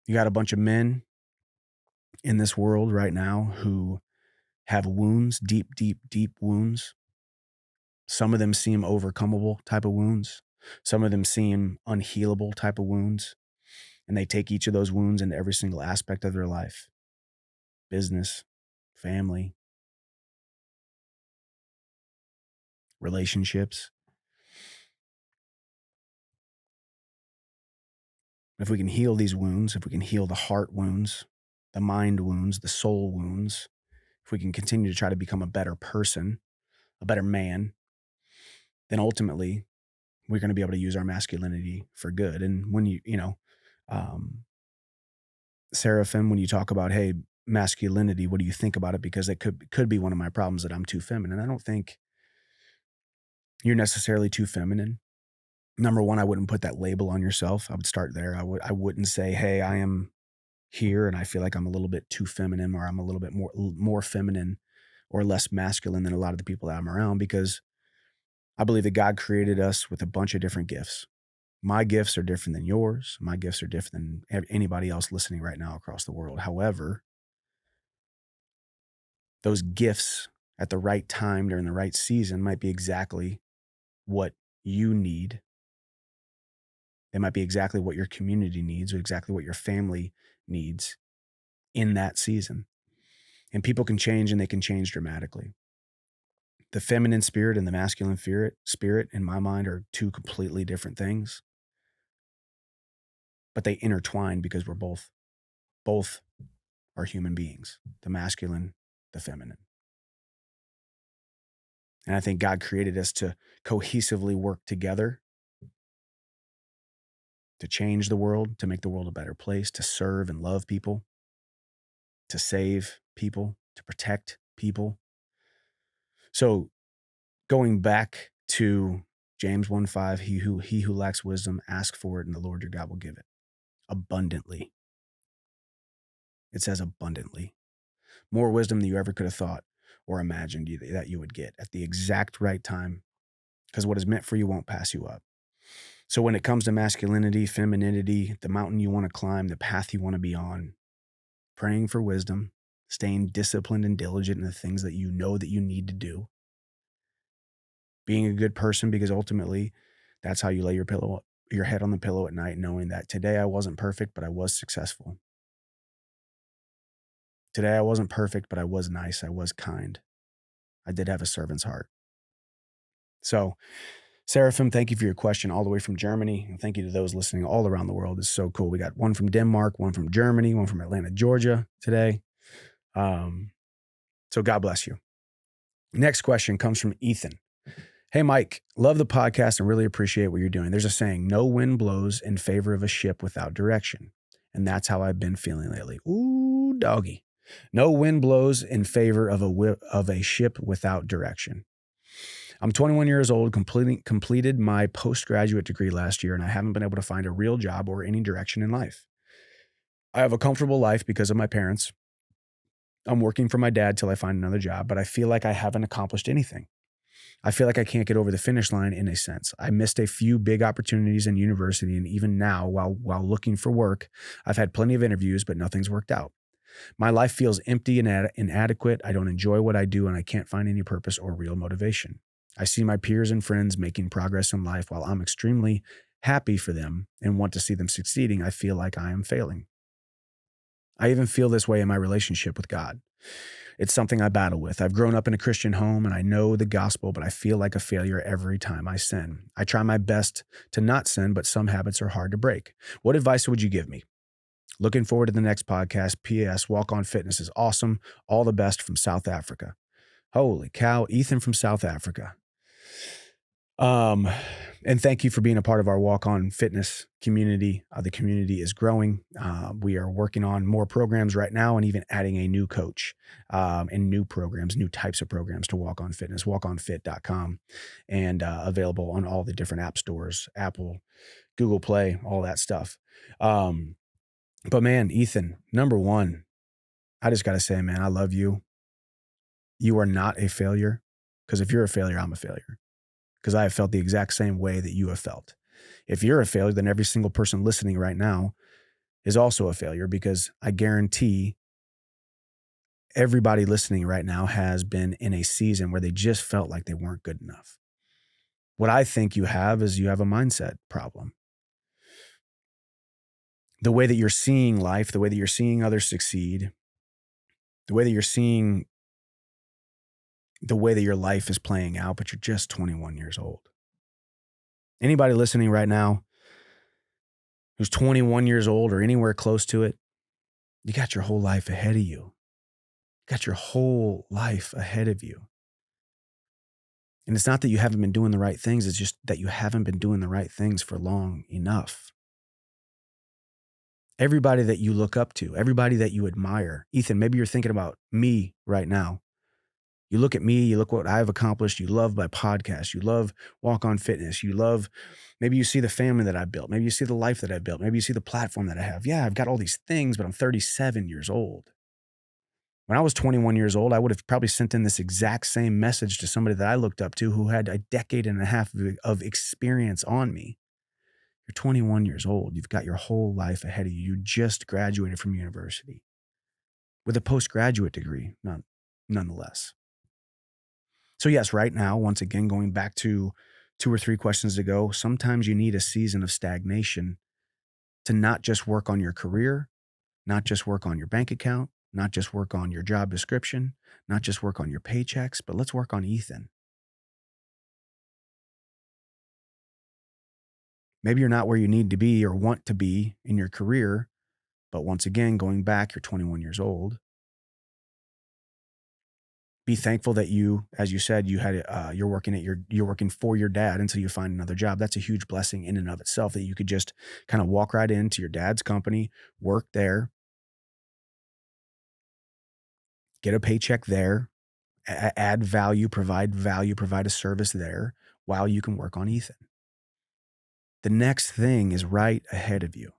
You got a bunch of men in this world right now who have wounds, deep, deep, deep wounds. Some of them seem overcomable type of wounds. Some of them seem unhealable type of wounds. And they take each of those wounds into every single aspect of their life: business, family, relationships. If we can heal these wounds, if we can heal the heart wounds, the mind wounds, the soul wounds, if we can continue to try to become a better person, a better man, then ultimately we're going to be able to use our masculinity for good. And when um, Seraphim, when you talk about, hey, masculinity, what do you think about it? Because it could be one of my problems that I'm too feminine. I don't think you're necessarily too feminine. Number one, I wouldn't put that label on yourself. I would start there. I wouldn't say, hey, I am here and I feel like I'm a little bit too feminine, or I'm a little bit more feminine or less masculine than a lot of the people that I'm around, because I believe that God created us with a bunch of different gifts. My gifts are different than yours. My gifts are different than anybody else listening right now across the world. However, those gifts at the right time during the right season might be exactly what you need. They might be exactly what your community needs, or exactly what your family needs in that season. And people can change, and they can change dramatically. The feminine spirit and the masculine spirit, in my mind, are two completely different things, but they intertwine because we're both are human beings, the masculine, the feminine. And I think God created us to cohesively work together to change the world, to make the world a better place, to serve and love people, to save people, to protect people. So going back to James 1:5, he who lacks wisdom, ask for it, and the Lord your God will give it abundantly. It says abundantly. More wisdom than you ever could have thought or imagined that you would get at the exact right time, because what is meant for you won't pass you up. So when it comes to masculinity, femininity, the mountain you want to climb, the path you want to be on, praying for wisdom, staying disciplined and diligent in the things that you know that you need to do, being a good person, because ultimately that's how you lay your head on the pillow at night, knowing that today I wasn't perfect, but I was successful. Today I wasn't perfect, but I was nice. I was kind. I did have a servant's heart. So, Seraphim, thank you for your question all the way from Germany. And thank you to those listening all around the world. It's so cool. We got one from Denmark, one from Germany, one from Atlanta, Georgia today. So God bless you. Next question comes from Ethan. Hey, Mike, love the podcast and really appreciate what you're doing. There's a saying, no wind blows in favor of a ship without direction. And that's how I've been feeling lately. Ooh, doggy. No wind blows in favor of a ship without direction. I'm 21 years old, completed my postgraduate degree last year, and I haven't been able to find a real job or any direction in life. I have a comfortable life because of my parents. I'm working for my dad till I find another job, but I feel like I haven't accomplished anything. I feel like I can't get over the finish line in a sense. I missed a few big opportunities in university, and even now, while looking for work, I've had plenty of interviews, but nothing's worked out. My life feels empty and inadequate. I don't enjoy what I do, and I can't find any purpose or real motivation. I see my peers and friends making progress in life while I'm extremely happy for them and want to see them succeeding. I feel like I am failing. I even feel this way in my relationship with God. It's something I battle with. I've grown up in a Christian home and I know the gospel, but I feel like a failure every time I sin. I try my best to not sin, but some habits are hard to break. What advice would you give me? Looking forward to the next podcast. P.S. Walk On Fitness is awesome. All the best from South Africa. Holy cow, Ethan from South Africa. And thank you for being a part of our Walk On Fitness community. The community is growing. We are working on more programs right now and even adding a new coach and new programs, new types of programs to Walk On Fitness, walkonfit.com, and available on all the different app stores, Apple, Google Play, all that stuff. But man, Ethan, number one, I just got to say, man, I love you. You are not a failure, because if you're a failure, I'm a failure, because I have felt the exact same way that you have felt. If you're a failure, then every single person listening right now is also a failure, because I guarantee everybody listening right now has been in a season where they just felt like they weren't good enough. What I think you have is you have a mindset problem. The way that you're seeing life, the way that you're seeing others succeed, the way that you're seeing the way that your life is playing out, but you're just 21 years old. Anybody listening right now who's 21 years old or anywhere close to it, you got your whole life ahead of you. You got your whole life ahead of you. And it's not that you haven't been doing the right things. It's just that you haven't been doing the right things for long enough. Everybody that you look up to, everybody that you admire. Ethan, maybe you're thinking about me right now. You look at me, you look what I've accomplished. You love my podcast. You love Walk On Fitness. You love, maybe you see the family that I built. Maybe you see the life that I built. Maybe you see the platform that I have. Yeah, I've got all these things, but I'm 37 years old. When I was 21 years old, I would have probably sent in this exact same message to somebody that I looked up to who had a decade and a half of experience on me. You're 21 years old. You've got your whole life ahead of you. You just graduated from university with a postgraduate degree, nonetheless. So yes, right now, once again, going back to 2 or 3 questions ago, sometimes you need a season of stagnation to not just work on your career, not just work on your bank account, not just work on your job description, not just work on your paychecks, but let's work on Ethan. Maybe you're not where you need to be or want to be in your career, but once again, going back, you're 21 years old. Be thankful that you, as you said, you're working for your dad until you find another job. That's a huge blessing in and of itself, that you could just kind of walk right into your dad's company, work there, get a paycheck there, add value, provide a service there while you can work on Ethan. The next thing is right ahead of you.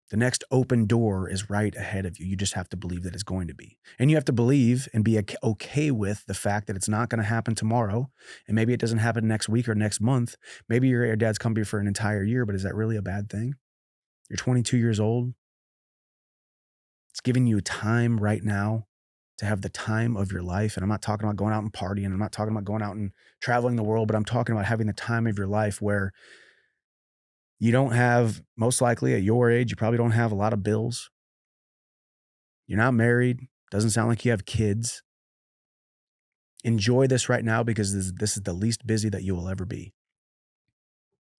The next open door is right ahead of you. You just have to believe that it's going to be. And you have to believe and be okay with the fact that it's not going to happen tomorrow. And maybe it doesn't happen next week or next month. Maybe your dad's company for an entire year, but is that really a bad thing? You're 22 years old. It's giving you time right now to have the time of your life. And I'm not talking about going out and partying. I'm not talking about going out and traveling the world, but I'm talking about having the time of your life where you don't have, most likely at your age, you probably don't have a lot of bills. You're not married. Doesn't sound like you have kids. Enjoy this right now, because this is the least busy that you will ever be.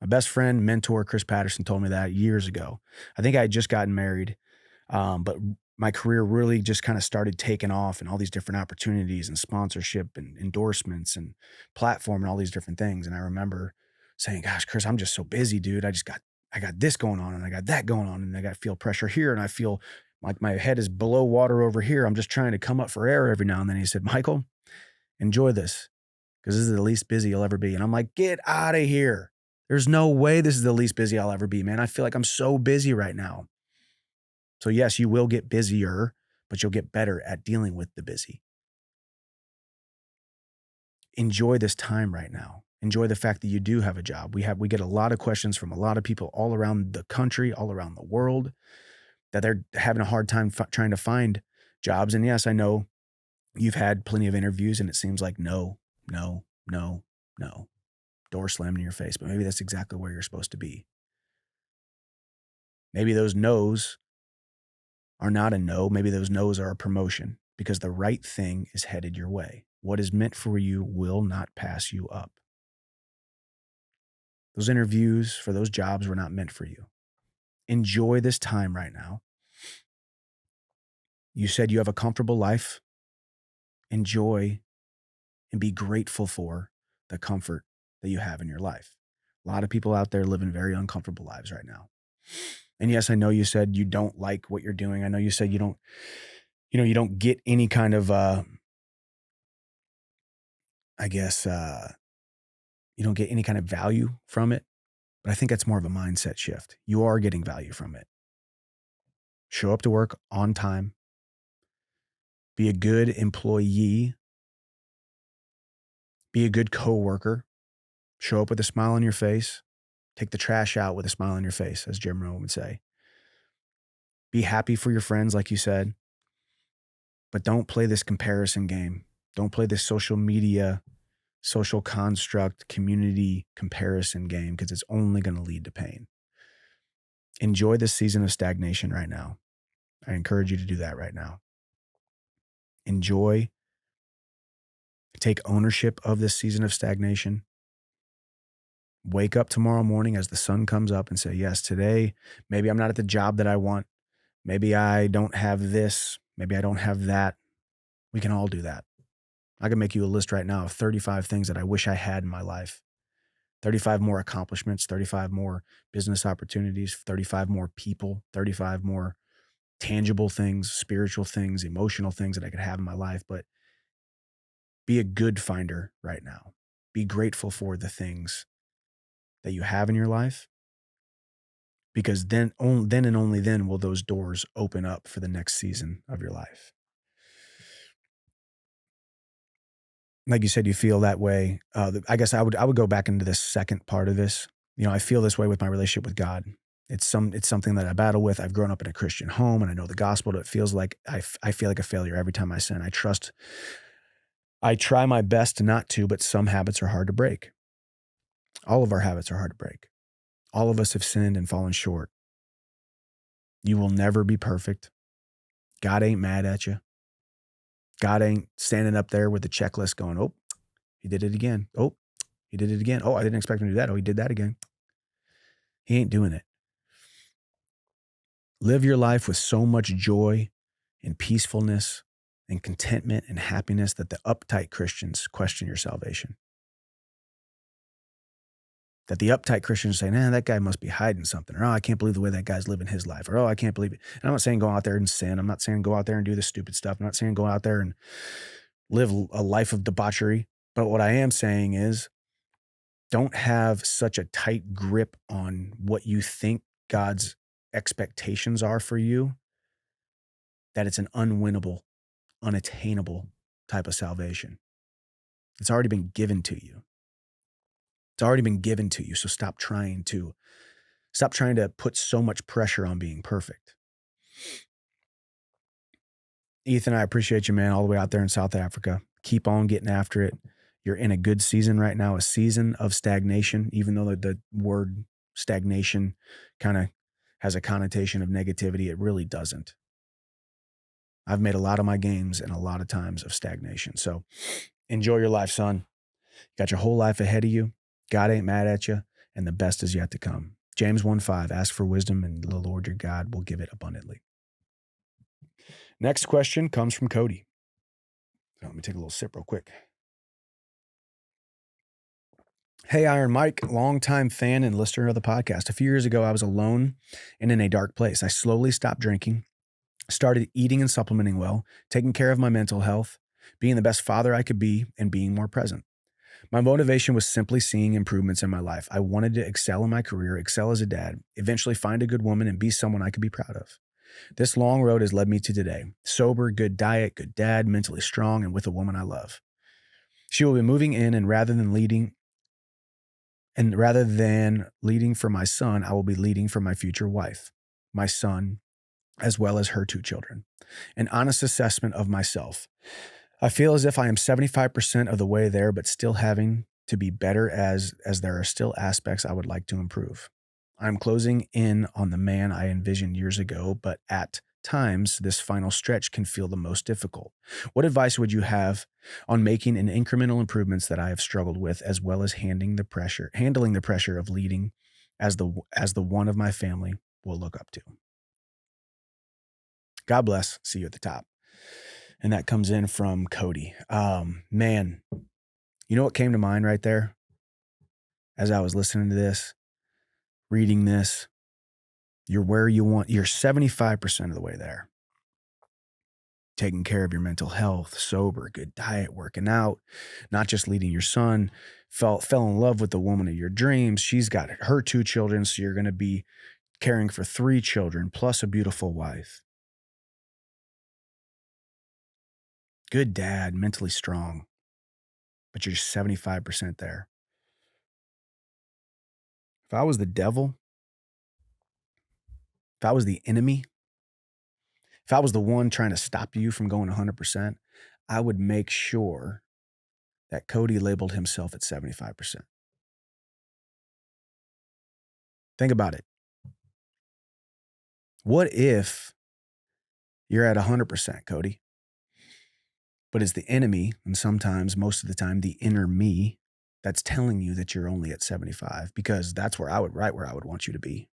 My best friend, mentor, Chris Patterson, told me that years ago. I think I had just gotten married, but my career really just kind of started taking off, and all these different opportunities and sponsorship and endorsements and platform and all these different things. And I remember saying, gosh, Chris, I'm just so busy, dude. I got this going on and I got that going on, and I got feel pressure here, and I feel like my head is below water over here. I'm just trying to come up for air every now and then. He said, Michael, enjoy this, because this is the least busy you'll ever be. And I'm like, get out of here. There's no way this is the least busy I'll ever be, man. I feel like I'm so busy right now. So yes, you will get busier, but you'll get better at dealing with the busy. Enjoy this time right now. Enjoy the fact that you do have a job. We get a lot of questions from a lot of people all around the country, all around the world, that they're having a hard time trying to find jobs. And yes, I know you've had plenty of interviews and it seems like no, no, no, no. Door slammed in your face, but maybe that's exactly where you're supposed to be. Maybe those no's are not a no. Maybe those no's are a promotion, because the right thing is headed your way. What is meant for you will not pass you up. Those interviews for those jobs were not meant for you. Enjoy this time right now. You said you have a comfortable life. Enjoy and be grateful for the comfort that you have in your life. A lot of people out there living very uncomfortable lives right now. And yes, I know you said you don't like what you're doing. I know you said you don't get any kind of, you don't get any kind of value from it. But I think that's more of a mindset shift. You are getting value from it. Show up to work on time. Be a good employee. Be a good coworker. Show up with a smile on your face. Take the trash out with a smile on your face, as Jim Rohn would say. Be happy for your friends, like you said. But don't play this comparison game. Don't play this social media, social construct, community comparison game, because it's only going to lead to pain. Enjoy this season of stagnation right now. I encourage you to do that right now. Enjoy. Take ownership of this season of stagnation. Wake up tomorrow morning as the sun comes up and say, yes, today, maybe I'm not at the job that I want. Maybe I don't have this. Maybe I don't have that. We can all do that. I can make you a list right now of 35 things that I wish I had in my life. 35 more accomplishments, 35 more business opportunities, 35 more people, 35 more tangible things, spiritual things, emotional things that I could have in my life. But be a good finder right now. Be grateful for the things that you have in your life, because then and only then will those doors open up for the next season of your life. Like you said, you feel that way. I guess I would go back into this second part of this. I feel this way with my relationship with God. It's something that I battle with. I've grown up in a Christian home and I know the gospel. It feels like I feel like a failure every time I sin. I try my best not to, but some habits are hard to break. All of our habits are hard to break. All of us have sinned and fallen short. You will never be perfect. God ain't mad at you. God ain't standing up there with the checklist going, oh, he did it again. Oh, he did it again. Oh, I didn't expect him to do that. Oh, he did that again. He ain't doing it. Live your life with so much joy and peacefulness and contentment and happiness that the uptight Christians question your salvation. That the uptight Christians say, nah, that guy must be hiding something. Or, oh, I can't believe the way that guy's living his life. Or, oh, I can't believe it. And I'm not saying go out there and sin. I'm not saying go out there and do this stupid stuff. I'm not saying go out there and live a life of debauchery. But what I am saying is, don't have such a tight grip on what you think God's expectations are for you that it's an unwinnable, unattainable type of salvation. It's already been given to you. It's already been given to you. So stop trying to put so much pressure on being perfect. Ethan, I appreciate you, man, all the way out there in South Africa. Keep on getting after it. You're in a good season right now, a season of stagnation, even though the word stagnation kind of has a connotation of negativity. It really doesn't. I've made a lot of my gains in a lot of times of stagnation. So enjoy your life, son. You got your whole life ahead of you. God ain't mad at you, and the best is yet to come. James 1:5, ask for wisdom, and the Lord your God will give it abundantly. Next question comes from Cody. So let me take a little sip real quick. Hey, Iron Mike, longtime fan and listener of the podcast. A few years ago, I was alone and in a dark place. I slowly stopped drinking, started eating and supplementing well, taking care of my mental health, being the best father I could be, and being more present. My motivation was simply seeing improvements in my life. I wanted to excel in my career, excel as a dad, eventually find a good woman, and be someone I could be proud of. This long road has led me to today. Sober, good diet, good dad, mentally strong, and with a woman I love. She will be moving in, and rather than leading for my son, I will be leading for my future wife, my son, as well as her 2 children. An honest assessment of myself. I feel as if I am 75% of the way there, but still having to be better as there are still aspects I would like to improve. I'm closing in on the man I envisioned years ago, but at times this final stretch can feel the most difficult. What advice would you have on making an incremental improvements that I have struggled with, as well as handling the pressure of leading as the one of my family will look up to? God bless. See you at the top. And that comes in from Cody. Man, you know what came to mind right there as I was listening to this, reading this? You're where you want, you're 75% of the way there. Taking care of your mental health, sober, good diet, working out, not just leading your son, fell in love with the woman of your dreams. She's got her 2 children, so you're going to be caring for 3 children plus a beautiful wife. Good dad, mentally strong, but you're 75% there. If I was the devil, if I was the enemy, if I was the one trying to stop you from going 100%, I would make sure that Cody labeled himself at 75%. Think about it. What if you're at 100%, Cody? But it's the enemy, and sometimes, most of the time, the inner me that's telling you that you're only at 75, because that's where I would want you to be.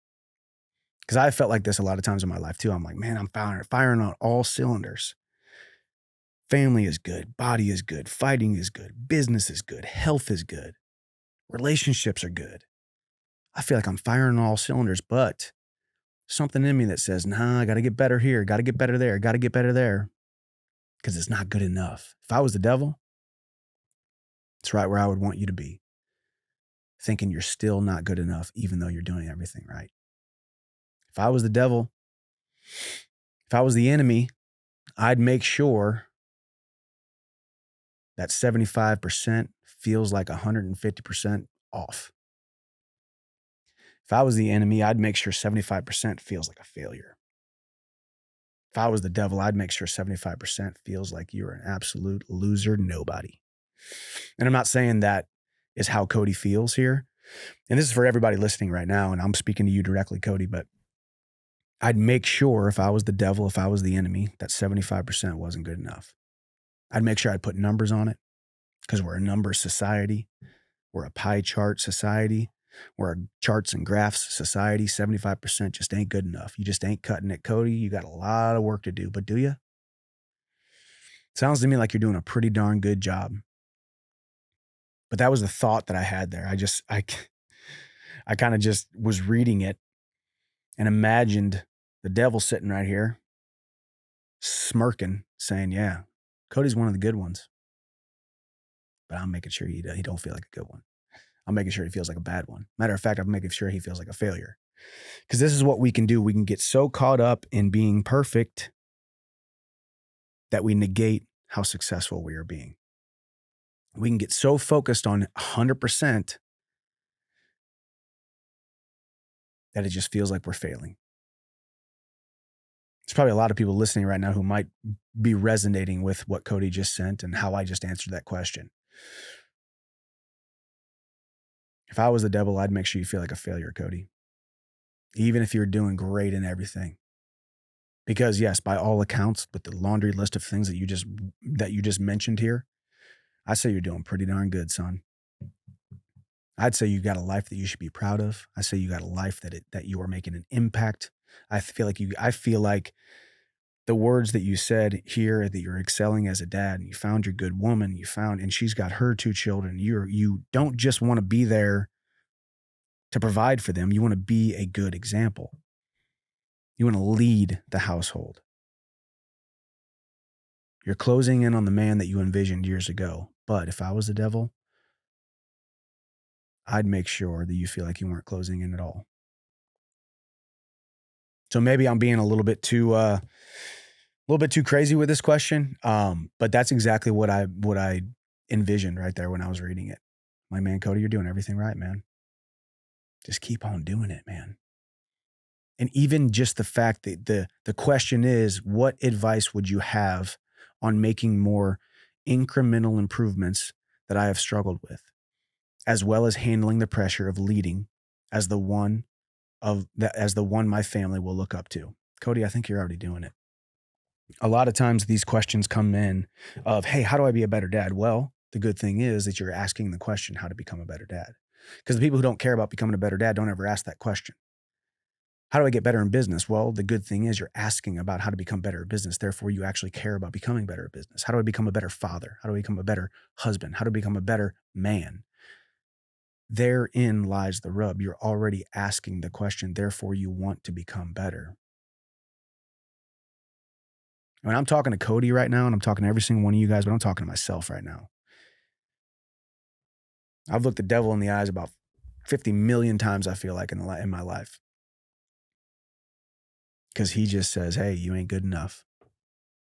Because I felt like this a lot of times in my life too. I'm like, man, I'm firing on all cylinders. Family is good, body is good, fighting is good, business is good, health is good, relationships are good. I feel like I'm firing on all cylinders, but something in me that says, nah, I got to get better here, got to get better there, got to get better there, because it's not good enough. If I was the devil, it's right where I would want you to be, thinking you're still not good enough, even though you're doing everything right. If I was the devil, if I was the enemy, I'd make sure that 75% feels like 150% off. If I was the enemy, I'd make sure 75% feels like a failure. If I was the devil, I'd make sure 75% feels like you're an absolute loser, nobody. And I'm not saying that is how Cody feels here. And this is for everybody listening right now, and I'm speaking to you directly, Cody, but I'd make sure if I was the devil, if I was the enemy, that 75% wasn't good enough. I'd make sure I'd put numbers on it, because we're a numbers society. We're a pie chart society. We're a charts and graphs society. 75% just ain't good enough. You just ain't cutting it, Cody. You got a lot of work to do, but do you? Sounds to me like you're doing a pretty darn good job. But that was the thought that I had there. I kind of just was reading it and imagined the devil sitting right here, smirking, saying, yeah, Cody's one of the good ones. But I'm making sure he don't feel like a good one. I'm making sure he feels like a bad one. Matter of fact, I'm making sure he feels like a failure. Because this is what we can do. We can get so caught up in being perfect that we negate how successful we are being. We can get so focused on 100% that it just feels like we're failing. There's probably a lot of people listening right now who might be resonating with what Cody just sent and how I just answered that question. If I was the devil, I'd make sure you feel like a failure, Cody. Even if you're doing great in everything. Because yes, by all accounts, with the laundry list of things that you just mentioned here, I say you're doing pretty darn good, son. I'd say you got a life that you should be proud of. I say you got a life that you are making an impact. I feel like the words that you said here, that you're excelling as a dad, and you found your good woman, and she's got her 2 children. You don't just want to be there to provide for them. You want to be a good example. You want to lead the household. You're closing in on the man that you envisioned years ago. But if I was the devil, I'd make sure that you feel like you weren't closing in at all. So maybe I'm being a little bit too crazy with this question. But that's exactly what I envisioned right there when I was reading it. My man, Cody, you're doing everything right, man. Just keep on doing it, man. And even just the fact that the question is, what advice would you have on making more incremental improvements that I have struggled with, as well as handling the pressure of leading as the one my family will look up to? Cody, I think you're already doing it. A lot of times these questions come in of, hey, how do I be a better dad? Well, the good thing is that you're asking the question, how to become a better dad. Because the people who don't care about becoming a better dad don't ever ask that question. How do I get better in business? Well, the good thing is you're asking about how to become better at business. Therefore, you actually care about becoming better at business. How do I become a better father? How do I become a better husband? How to become a better man? Therein lies the rub. You're already asking the question. Therefore, you want to become better. When I'm talking to Cody right now, and I'm talking to every single one of you guys, but I'm talking to myself right now. I've looked the devil in the eyes about 50 million times, I feel like, in my life. Because he just says, hey, you ain't good enough.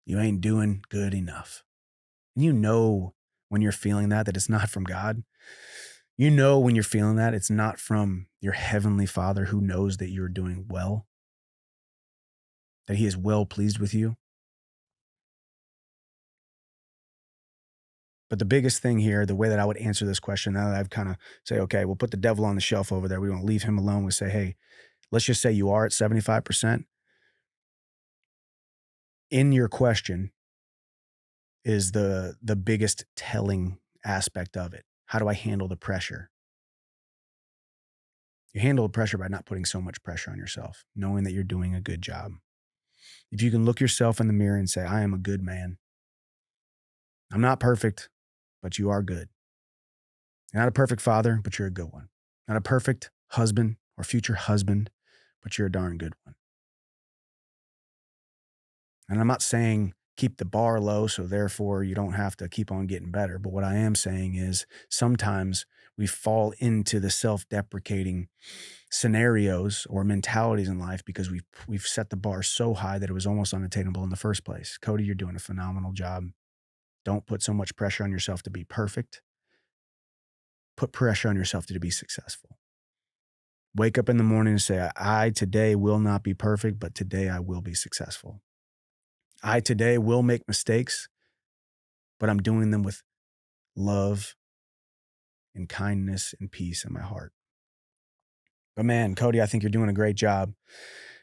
You ain't doing good enough. And you know when you're feeling that it's not from God. You know when you're feeling that it's not from your heavenly Father who knows that you're doing well, that he is well pleased with you. But the biggest thing here, the way that I would answer this question, now that I've kind of say, okay, we'll put the devil on the shelf over there. We don't leave him alone. We say, hey, let's just say you are at 75%. In your question is the biggest telling aspect of it. How do I handle the pressure? You handle the pressure by not putting so much pressure on yourself, knowing that you're doing a good job. If you can look yourself in the mirror and say, I am a good man. I'm not perfect, but you are good. You're not a perfect father, but you're a good one. Not a perfect husband or future husband, but you're a darn good one. And I'm not saying keep the bar low, so therefore you don't have to keep on getting better. But what I am saying is sometimes we fall into the self-deprecating scenarios or mentalities in life because we've set the bar so high that it was almost unattainable in the first place. Cody, you're doing a phenomenal job. Don't put so much pressure on yourself to be perfect. Put pressure on yourself to be successful. Wake up in the morning and say, I today will not be perfect, but today I will be successful. I today will make mistakes, but I'm doing them with love and kindness and peace in my heart. But man, Cody, I think you're doing a great job.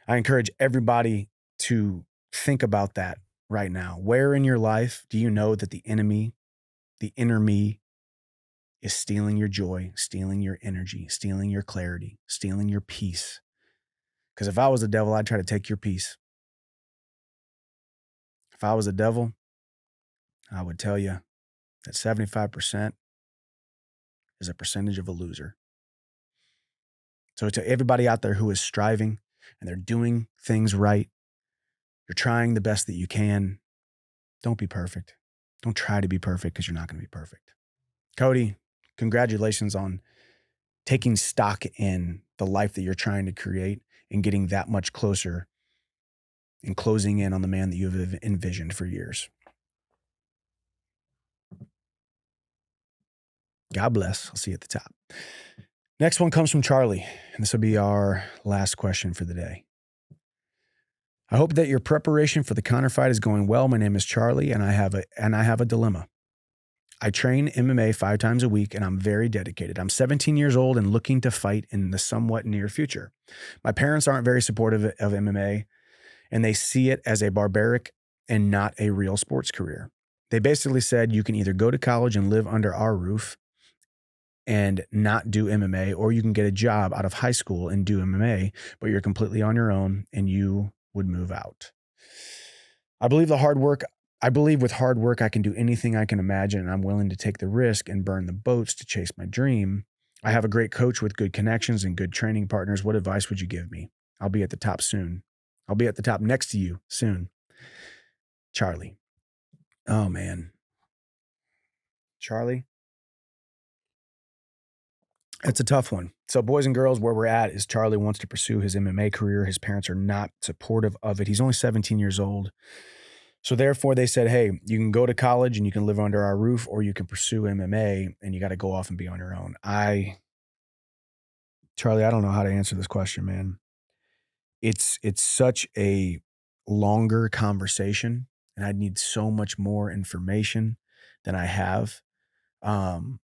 I encourage everybody to think about that right now. Where in your life do you know that the enemy, the inner me, is stealing your joy, stealing your energy, stealing your clarity, stealing your peace? Because if I was the devil, I'd try to take your peace. If I was the devil, I would tell you that 75% is a percentage of a loser. So to everybody out there who is striving and they're doing things right, you're trying the best that you can, don't be perfect. Don't try to be perfect because you're not going to be perfect. Cody, congratulations on taking stock in the life that you're trying to create and getting that much closer and closing in on the man that you have envisioned for years. God bless. I'll see you at the top. Next one comes from Charlie, and this will be our last question for the day. I hope that your preparation for the Connor fight is going well. My name is Charlie, and I have a dilemma. I train MMA 5 times a week, and I'm very dedicated. I'm 17 years old and looking to fight in the somewhat near future. My parents aren't very supportive of MMA, and they see it as a barbaric and not a real sports career. They basically said you can either go to college and live under our roof and not do MMA, or you can get a job out of high school and do MMA, but you're completely on your own and you would move out. I believe with hard work, I can do anything I can imagine, and I'm willing to take the risk and burn the boats to chase my dream. I have a great coach with good connections and good training partners. What advice would you give me? I'll be at the top soon. I'll be at the top next to you soon. Charlie. Oh, man. Charlie, it's a tough one. So, boys and girls, where we're at is Charlie wants to pursue his MMA career. His parents are not supportive of it. He's only 17 years old. So therefore they said, hey, you can go to college and you can live under our roof, or you can pursue MMA and you got to go off and be on your own. Charlie, I don't know how to answer this question, man. It's such a longer conversation, and I need so much more information than I have. And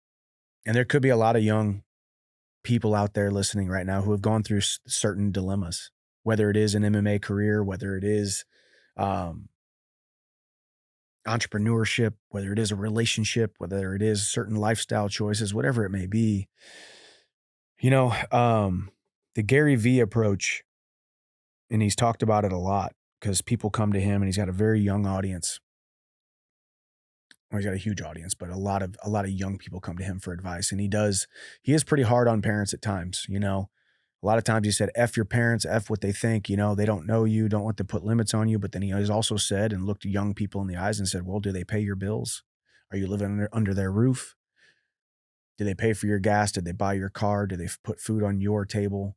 there could be a lot of young people out there listening right now who have gone through certain dilemmas, whether it is an MMA career, whether it is entrepreneurship, whether it is a relationship, whether it is certain lifestyle choices, whatever it may be. You know, the Gary V approach, and he's talked about it a lot because people come to him and he's got a very young audience. Or he's got a huge audience, but a lot of young people come to him for advice. And he is pretty hard on parents at times, you know. A lot of times he said, F your parents, F what they think, you know, they don't know you, don't let them put limits on you. But then he has also said and looked young people in the eyes and said, well, do they pay your bills? Are you living under their roof? Do they pay for your gas? Did they buy your car? Do they put food on your table?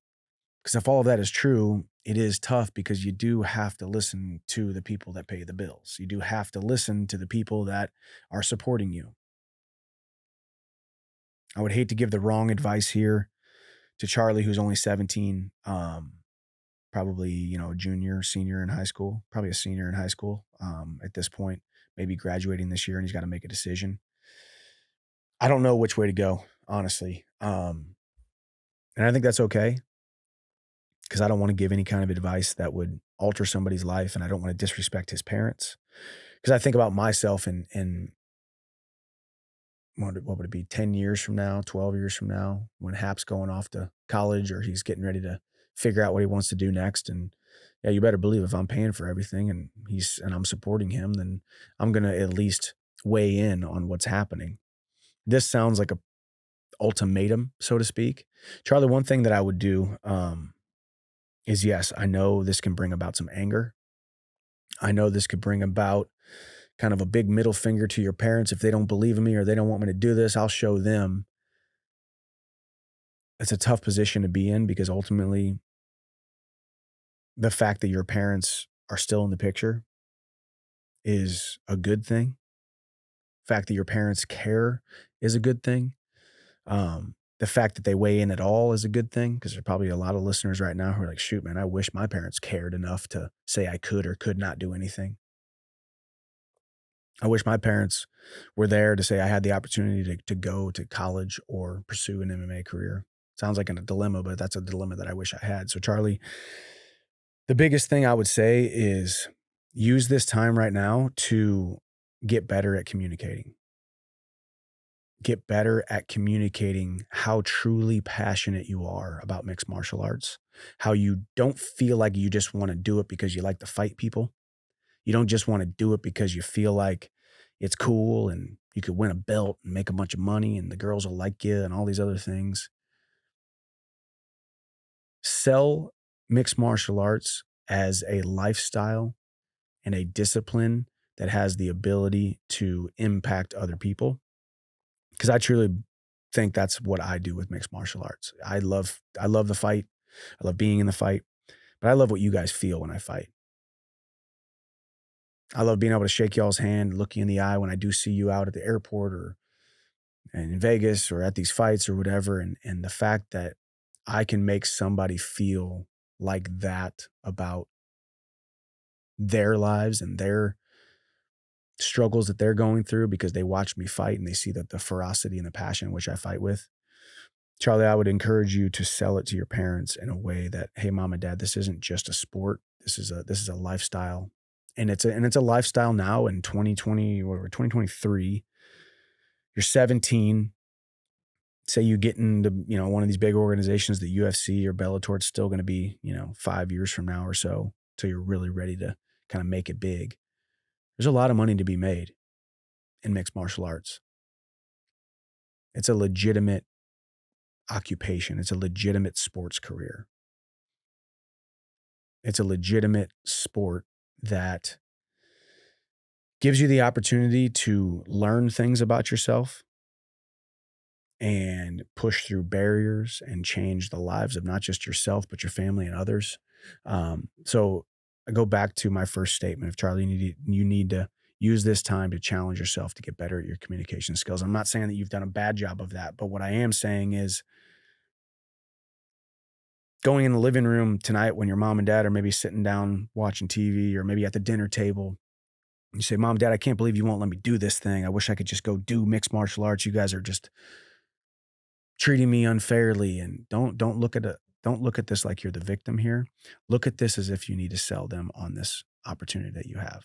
Because if all of that is true, it is tough because you do have to listen to the people that pay the bills. You do have to listen to the people that are supporting you. I would hate to give the wrong advice here to Charlie, who's only 17, probably, you know, junior, senior in high school, probably a senior in high school at this point, maybe graduating this year, and he's got to make a decision. I don't know which way to go, honestly. And I think that's okay because I don't want to give any kind of advice that would alter somebody's life, and I don't want to disrespect his parents. Because I think about myself in what would it be, 10 years from now, 12 years from now, when Hap's going off to college or he's getting ready to figure out what he wants to do next. And yeah, you better believe if I'm paying for everything and I'm supporting him, then I'm gonna at least weigh in on what's happening. This sounds like a ultimatum, so to speak. Charlie, one thing that I would do is yes, I know this can bring about some anger. I know this could bring about kind of a big middle finger to your parents if they don't believe in me or they don't want me to do this. I'll show them. It's a tough position to be in because ultimately the fact that your parents are still in the picture is a good thing. The fact that your parents care is a good thing. The fact that they weigh in at all is a good thing because there's probably a lot of listeners right now who are like, shoot, man, I wish my parents cared enough to say I could or could not do anything. I wish my parents were there to say I had the opportunity to go to college or pursue an MMA career. Sounds like a dilemma, but that's a dilemma that I wish I had. So, Charlie, the biggest thing I would say is use this time right now to get better at communicating. Get better at communicating how truly passionate you are about mixed martial arts, how you don't feel like you just want to do it because you like to fight people. You don't just want to do it because you feel like it's cool and you could win a belt and make a bunch of money and the girls will like you and all these other things. Sell mixed martial arts as a lifestyle and a discipline that has the ability to impact other people. Because I truly think that's what I do with mixed martial arts. I love the fight. I love being in the fight, but I love what you guys feel when I fight. I love being able to shake y'all's hand, look you in the eye when I do see you out at the airport or in Vegas or at these fights or whatever. And the fact that I can make somebody feel like that about their lives and their struggles that they're going through because they watch me fight and they see that the ferocity and the passion which I fight with. Charlie, I would encourage you to sell it to your parents in a way that, hey, mom and dad, this isn't just a sport. This is a lifestyle. And it's a lifestyle now in 2020, whatever, 2023. You're 17. Say you get into, you know, one of these big organizations, the UFC or Bellator, it's still going to be, you know, 5 years from now or so till you're really ready to kind of make it big. There's a lot of money to be made in mixed martial arts. It's a legitimate occupation. It's a legitimate sports career. It's a legitimate sport that gives you the opportunity to learn things about yourself and push through barriers and change the lives of not just yourself, but your family and others. So I go back to my first statement of Charlie, you need to use this time to challenge yourself to get better at your communication skills. I'm not saying that you've done a bad job of that, but what I am saying is going in the living room tonight when your mom and dad are maybe sitting down watching TV or maybe at the dinner table. You say, Mom, Dad, I can't believe you won't let me do this thing. I wish I could just go do mixed martial arts. You guys are just treating me unfairly. And don't look at this like you're the victim here. Look at this as if you need to sell them on this opportunity that you have.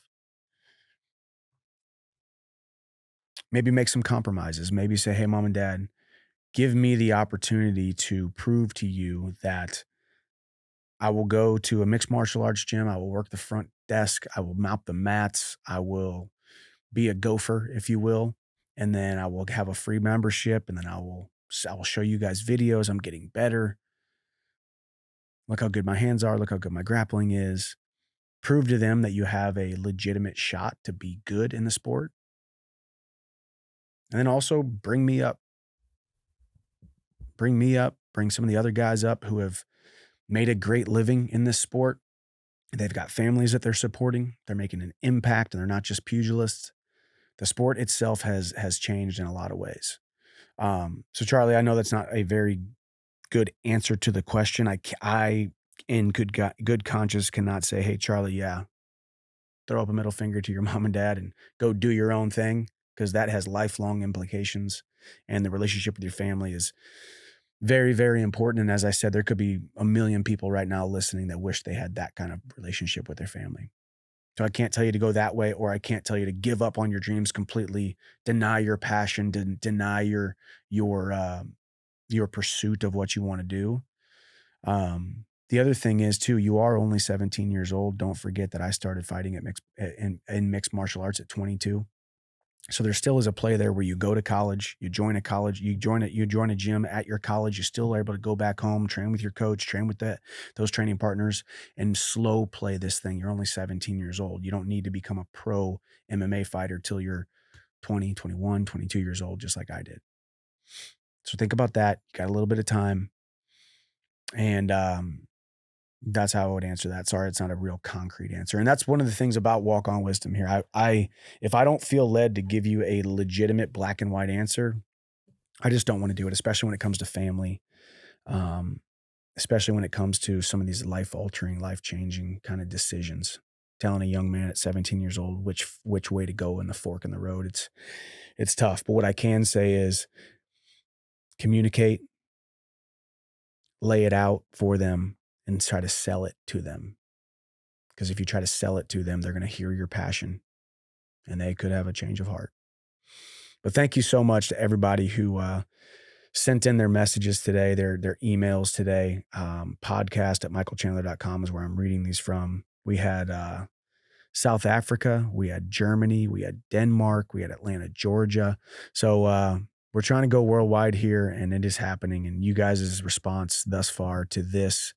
Maybe make some compromises. Maybe say, hey, mom and dad, give me the opportunity to prove to you that I will go to a mixed martial arts gym. I will work the front desk. I will mount the mats. I will be a gopher, if you will. And then I will have a free membership. And then I will show you guys videos. I'm getting better. Look how good my hands are. Look how good my grappling is. Prove to them that you have a legitimate shot to be good in the sport. And then also bring me up. Bring me up. Bring some of the other guys up who have made a great living in this sport. They've got families that they're supporting. They're making an impact, and they're not just pugilists. The sport itself has changed in a lot of ways. So Charlie, I know that's not a very good answer to the question. I in good conscience cannot say, hey, Charlie, yeah, throw up a middle finger to your mom and dad and go do your own thing, because that has lifelong implications. And the relationship with your family is very, very important. And as I said, there could be a million people right now listening that wish they had that kind of relationship with their family. So I can't tell you to go that way, or I can't tell you to give up on your dreams completely, deny your passion, deny your pursuit of what you want to do. The other thing is too, you are only 17 years old. Don't forget that I started fighting in mixed martial arts at 22. So there still is a play there where you go to college, you join a college, you join a gym at your college. You're still able to go back home, train with your coach, train with those training partners, and slow play this thing. You're only 17 years old. You don't need to become a pro MMA fighter till you're 20, 21, 22 years old, just like I did. So think about that. You got a little bit of time. And that's how I would answer that. Sorry, it's not a real concrete answer. And that's one of the things about Walk On Wisdom here. I if I don't feel led to give you a legitimate black and white answer, I just don't want to do it, especially when it comes to family, um, especially when it comes to some of these life-altering, life-changing kind of decisions. Telling a young man at 17 years old which way to go in the fork in the road, it's tough. But what I can say is communicate, lay it out for them, and try to sell it to them. Because if you try to sell it to them, they're going to hear your passion, and they could have a change of heart. But thank you so much to everybody who sent in their messages today, their emails today. Podcast at michaelchandler.com is where I'm reading these from. We had South Africa, we had Germany, we had Denmark, we had Atlanta, Georgia. So we're trying to go worldwide here, and it is happening. And you guys' response thus far to this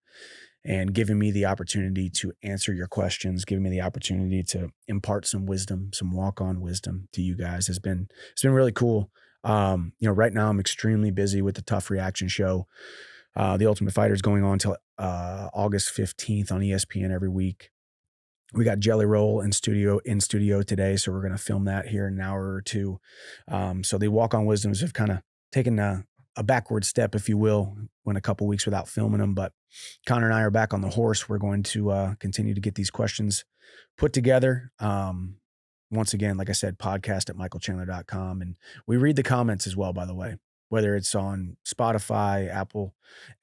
and giving me the opportunity to answer your questions, giving me the opportunity to impart some wisdom, some walk-on wisdom to you guys it's been really cool. Right now I'm extremely busy with the Tough Reaction show. The Ultimate Fighter is going on till August 15th on ESPN every week. We got Jelly Roll in studio today, so we're going to film that here in an hour or two. So the Walk On Wisdoms have kind of taken a backward step, if you will, went a couple weeks without filming them, but Connor and I are back on the horse. We're going to continue to get these questions put together. Once again, like I said, podcast at michaelchandler.com. And we read the comments as well, by the way, whether it's on Spotify, Apple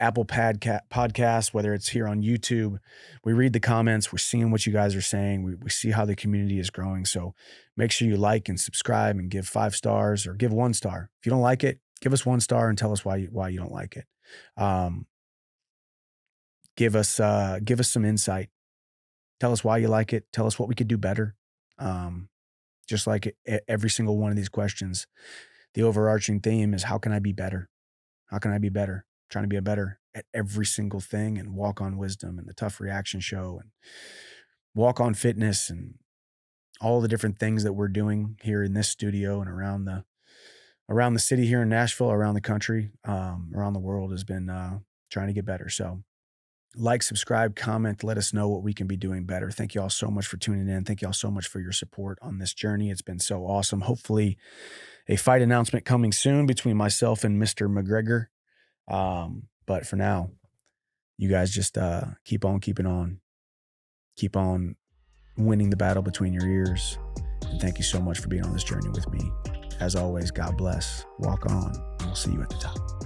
Podcasts, whether it's here on YouTube. We read the comments. We're seeing what you guys are saying. We see how the community is growing. So make sure you like and subscribe and give 5 stars or give 1 star. If you don't like it, give us 1 star and tell us why you don't like it. Give us some insight. Tell us why you like it. Tell us what we could do better. Just like every single one of these questions, the overarching theme is, how can I be better? How can I be better? Trying to be better at every single thing, and Walk On Wisdom and the Tough Reaction show and Walk On Fitness and all the different things that we're doing here in this studio and around the city here in Nashville, around the country, around the world, has been trying to get better. So like, subscribe, comment, let us know what we can be doing better. Thank you all so much for tuning in. Thank you all so much for your support on this journey. It's been so awesome. Hopefully a fight announcement coming soon between myself and Mr. McGregor. But for now, you guys just keep on keeping on. Keep on winning the battle between your ears. And thank you so much for being on this journey with me. As always, God bless. Walk on, and we'll see you at the top.